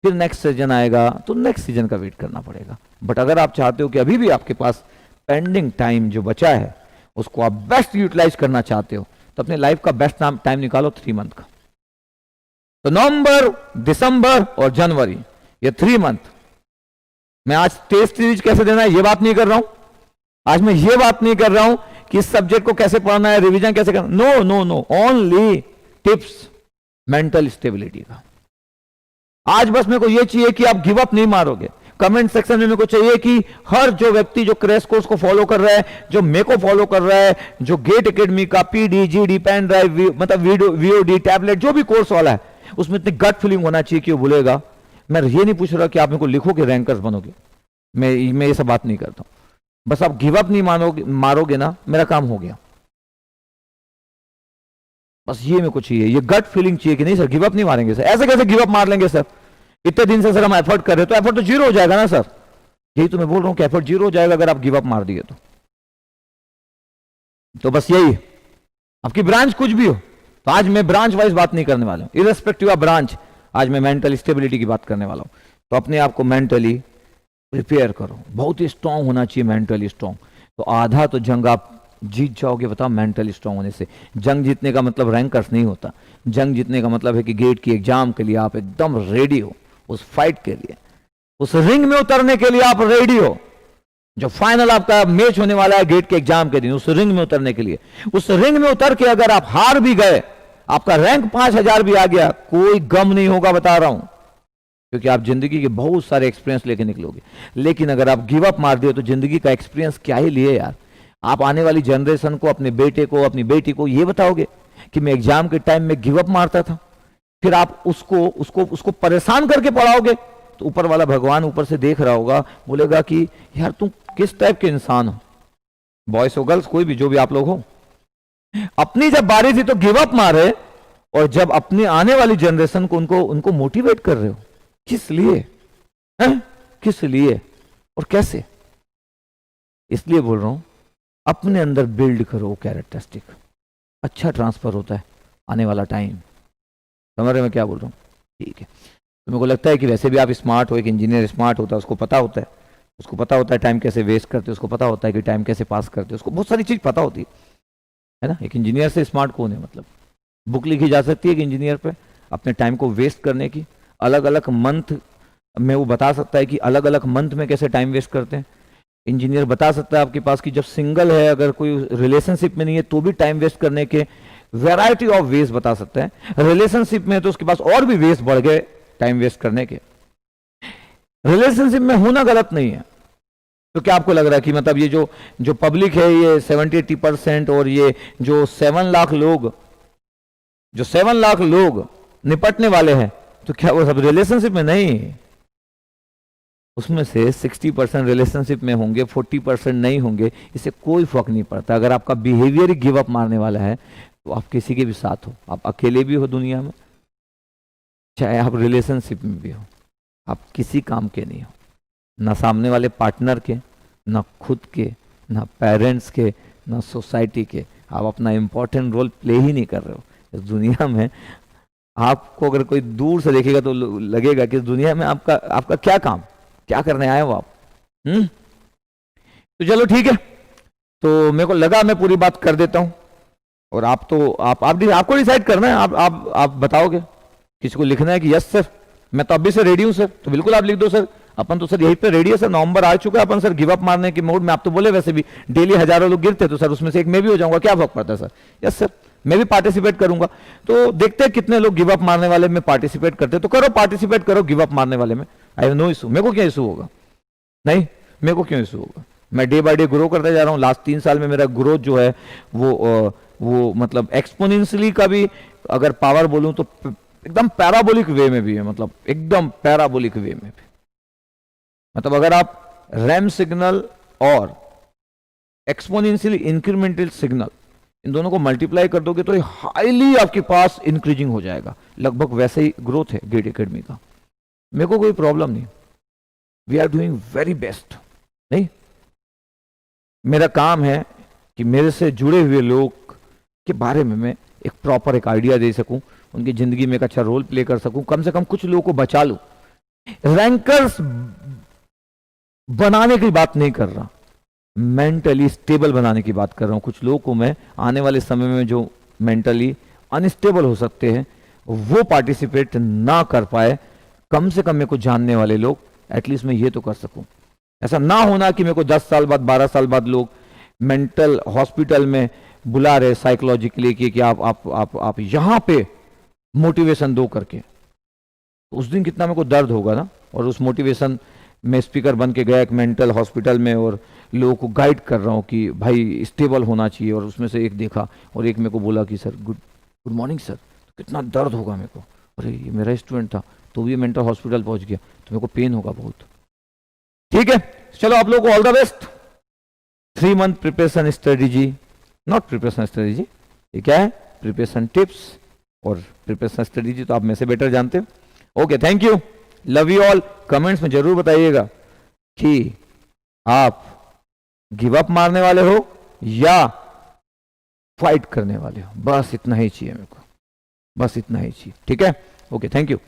फिर नेक्स्ट सीजन आएगा तो नेक्स्ट सीजन का वेट करना पड़ेगा। बट अगर आप चाहते हो कि अभी भी आपके पास पेंडिंग टाइम जो बचा है उसको आप बेस्ट यूटिलाइज करना चाहते हो, तो अपने लाइफ का बेस्ट टाइम निकालो 3 मंथ का। तो नवंबर, दिसंबर और जनवरी, ये 3 मंथ। मैं आज टेस्ट सीरीज कैसे देना है ये बात नहीं कर रहा हूं, आज मैं ये बात नहीं कर रहा हूं कि इस सब्जेक्ट को कैसे पढ़ना है, रिवीजन कैसे करना, no no no, only tips mental stability का। आज बस मेरे को ये चाहिए कि आप गिव अप नहीं मारोगे। कमेंट सेक्शन में मेरे को चाहिए कि हर जो व्यक्ति जो क्रैश कोर्स को फॉलो कर रहा है, जो मेरे को फॉलो कर रहा है, जो गेट एकेडमी का पीडी, जीडी, पेन ड्राइव, मतलब वीओडी, टैबलेट, जो भी कोर्स वाला है, उसमें इतनी गट फीलिंग होना चाहिए कि वो बोलेगा। मैं ये नहीं पूछ रहा कि आप मेरे को लिखो कि रैंकर्स बनोगे, मैं ये सब बात नहीं करता हूं। बस आप गिव अप नहीं मारोगे ना, मेरा काम हो गया। बस ये मेरे को चाहिए, ये गट फीलिंग चाहिए कि नहीं सर गिव अप नहीं मारेंगे सर। ऐसे कैसे गिव अप मार लेंगे सर, इतने दिन से सर हम एफर्ट कर रहे हैं, तो एफर्ट तो जीरो हो जाएगा ना सर। यही तो मैं बोल रहा हूं कि एफर्ट जीरो हो जाएगा अगर आप गिव अप मार दिए तो बस यही, आपकी ब्रांच कुछ भी हो। तो आज मैं ब्रांच वाइज बात नहीं करने वाला हूं, इररेस्पेक्टिव ऑफ ब्रांच, आज मैं मेंटल स्टेबिलिटी की बात करने वाला हूं। तो अपने आप को मेंटली प्रिपेयर करो, बहुत ही स्ट्रांग होना चाहिए, मेंटली स्ट्रांग। तो आधा तो जंग आप जीत जाओगे, बताओ, मेंटली स्ट्रांग होने से। जंग जीतने का मतलब रैंकर्स नहीं होता, जंग जीतने का मतलब है कि गेट की एग्जाम के लिए आप एकदम रेडी हो, उस फाइट के लिए, उस रिंग में उतरने के लिए आप रेडी हो। जो फाइनल आपका मैच होने वाला है गेट के एग्जाम के दिन, उस रिंग में उतरने के लिए, उस रिंग में उतर के अगर आप हार भी गए, आपका रैंक 5000 भी आ गया, कोई गम नहीं होगा, बता रहा हूं, क्योंकि आप जिंदगी के बहुत सारे एक्सपीरियंस लेके निकलोगे। लेकिन अगर आप गिव अप मार दिए तो जिंदगी का एक्सपीरियंस क्या ही लिए यार। आप आने वाली जनरेशन को, अपने बेटे को, अपनी बेटी को ये बताओगे कि मैं एग्जाम के टाइम में गिव अप मारता था, फिर आप उसको परेशान करके पढ़ाओगे, तो ऊपर वाला भगवान ऊपर से देख रहा होगा, बोलेगा कि यार तुम किस टाइप के इंसान हो। बॉयज हो गर्ल्स, कोई भी, जो भी आप लोग हो, अपनी जब बारी थी तो गिव अप मारे, और जब अपनी आने वाली जनरेशन को उनको मोटिवेट कर रहे हो, किस लिए है? किस लिए और कैसे? इसलिए बोल रहा हूं, अपने अंदर बिल्ड करो कैरेक्टरिस्टिक, अच्छा ट्रांसफर होता है आने वाला टाइम। समझ रहे मैं क्या बोल रहा हूँ? ठीक है। तो मेरे को लगता है कि वैसे भी आप स्मार्ट हो, एक इंजीनियर स्मार्ट होता है, उसको पता होता है टाइम कैसे वेस्ट करते, उसको पता होता है कि टाइम कैसे पास करते, उसको बहुत सारी चीज पता होती है ना। एक इंजीनियर से स्मार्ट कौन है? मतलब बुक लिखी जा सकती है कि इंजीनियर पे अपने टाइम को वेस्ट करने की, अलग अलग मंथ में वो बता सकता है कि अलग अलग मंथ में कैसे टाइम वेस्ट करते हैं। इंजीनियर बता सकता है आपके पास कि जब सिंगल है, अगर कोई रिलेशनशिप में नहीं है तो भी टाइम वेस्ट करने के वैरायटी ऑफ वेज बता सकता है। रिलेशनशिप में है तो उसके पास और भी वेज बढ़ गए टाइम वेस्ट करने के। रिलेशनशिप में होना गलत नहीं है। तो क्या आपको लग रहा है कि मतलब ये जो पब्लिक है, ये 70-80% और ये जो 7 लाख लोग निपटने वाले हैं, तो क्या वो सब रिलेशनशिप में? नहीं, उसमें से 60% रिलेशनशिप में होंगे, 40% नहीं होंगे, इससे कोई फर्क नहीं पड़ता। अगर आपका बिहेवियर ही गिव अप मारने वाला है तो आप किसी के भी साथ हो, आप अकेले भी हो दुनिया में, चाहे आप रिलेशनशिप में भी हो, आप किसी काम के नहीं हो, ना सामने वाले पार्टनर के, ना खुद के, ना पेरेंट्स के, ना सोसाइटी के। आप अपना इंपॉर्टेंट रोल प्ले ही नहीं कर रहे हो इस दुनिया में। आपको अगर कोई दूर से देखेगा तो लगेगा कि इस दुनिया में आपका क्या काम, क्या करने आए हो आप? तो चलो ठीक है, तो मेरे को लगा मैं पूरी बात कर देता हूं, और आपको डिसाइड करना है। आप बताओगे, किसी को लिखना है कि यस सर मैं तो अभी से रेडी हूं सर, तो बिल्कुल आप लिख दो सर। अपन तो सर यहीं पे रेडी है सर, नवंबर आ चुका है, अपन सर गिव अप मारने के मूड में। आप तो बोले वैसे भी डेली हजारों लोग गिरते, तो सर उसमें से एक मैं भी हो जाऊंगा, क्या फर्क पड़ता है सर? यस सर मैं भी पार्टिसिपेट करूंगा। तो देखते हैं कितने लोग गिव अप मारने वाले में पार्टिसिपेट करते, तो करो, पार्टिसिपेट करो गिव अप मारने वाले में। आई हैव नो इशू, मेरे को क्या इशू होगा? नहीं, मेरे को क्यों इशू होगा? मैं डे बाय डे ग्रो करते जा रहा हूँ। लास्ट 3 साल में मेरा ग्रोथ जो है वो मतलब एक्सपोनेंशियली का भी अगर पावर बोलूं तो एकदम पैराबोलिक वे में भी है, मतलब एकदम पैराबोलिक वे में भी। मतलब अगर आप रैम सिग्नल और एक्सपोनेंशियली इंक्रीमेंटल सिग्नल, इन दोनों को मल्टीप्लाई कर दोगे तो ये हाईली आपके पास इंक्रीजिंग हो जाएगा। लगभग वैसे ही ग्रोथ है गेट एकेडमी का। मेरे को कोई प्रॉब्लम नहीं, we are doing very best. नहीं, मेरा काम है कि मेरे से जुड़े हुए लोग के बारे में मैं एक प्रॉपर एक आइडिया दे सकूं, उनकी जिंदगी में एक अच्छा रोल प्ले कर सकूं, कम से कम कुछ लोगों को बचा लूं। रैंकर्स बनाने की बात नहीं कर रहा, मेंटली स्टेबल बनाने की बात कर रहा हूं। कुछ लोगों को मैं आने वाले समय में जो मेंटली अनस्टेबल हो सकते हैं वो पार्टिसिपेट ना कर पाए, कम से कम मेरे को जानने वाले लोग, एटलीस्ट मैं ये तो कर सकूं। ऐसा ना होना कि मेरे को 10 साल बाद 12 साल बाद लोग मेंटल हॉस्पिटल में बुला रहे साइकोलॉजिकली कि आप यहां पे मोटिवेशन दो करके। उस दिन कितना मेरे को दर्द होगा ना। और उस मोटिवेशन में स्पीकर बन के गया एक मेंटल हॉस्पिटल में और लोगों को गाइड कर रहा हूँ कि भाई स्टेबल होना चाहिए, और उसमें से एक देखा और एक मेरे को बोला कि सर गुड मॉर्निंग सर। कितना दर्द होगा मेरे को, अरे ये मेरा स्टूडेंट था तो भी मेंटल हॉस्पिटल पहुंच गया तो मेरे को पेन होगा बहुत। ठीक है, चलो आप लोगों को all the best. 3 month preparation strategy, not preparation strategy, ये क्या है, प्रिपरेशन टिप्स और प्रिपरेशन स्ट्रेटेजी तो आप में से बेटर जानते हो। Okay, thank you, love you all. Comments में जरूर बताइएगा कि आप गिव अप मारने वाले हो या फाइट करने वाले हो। बस इतना ही चाहिए मेरे को, बस इतना ही चाहिए। ठीक है, ओके, थैंक यू।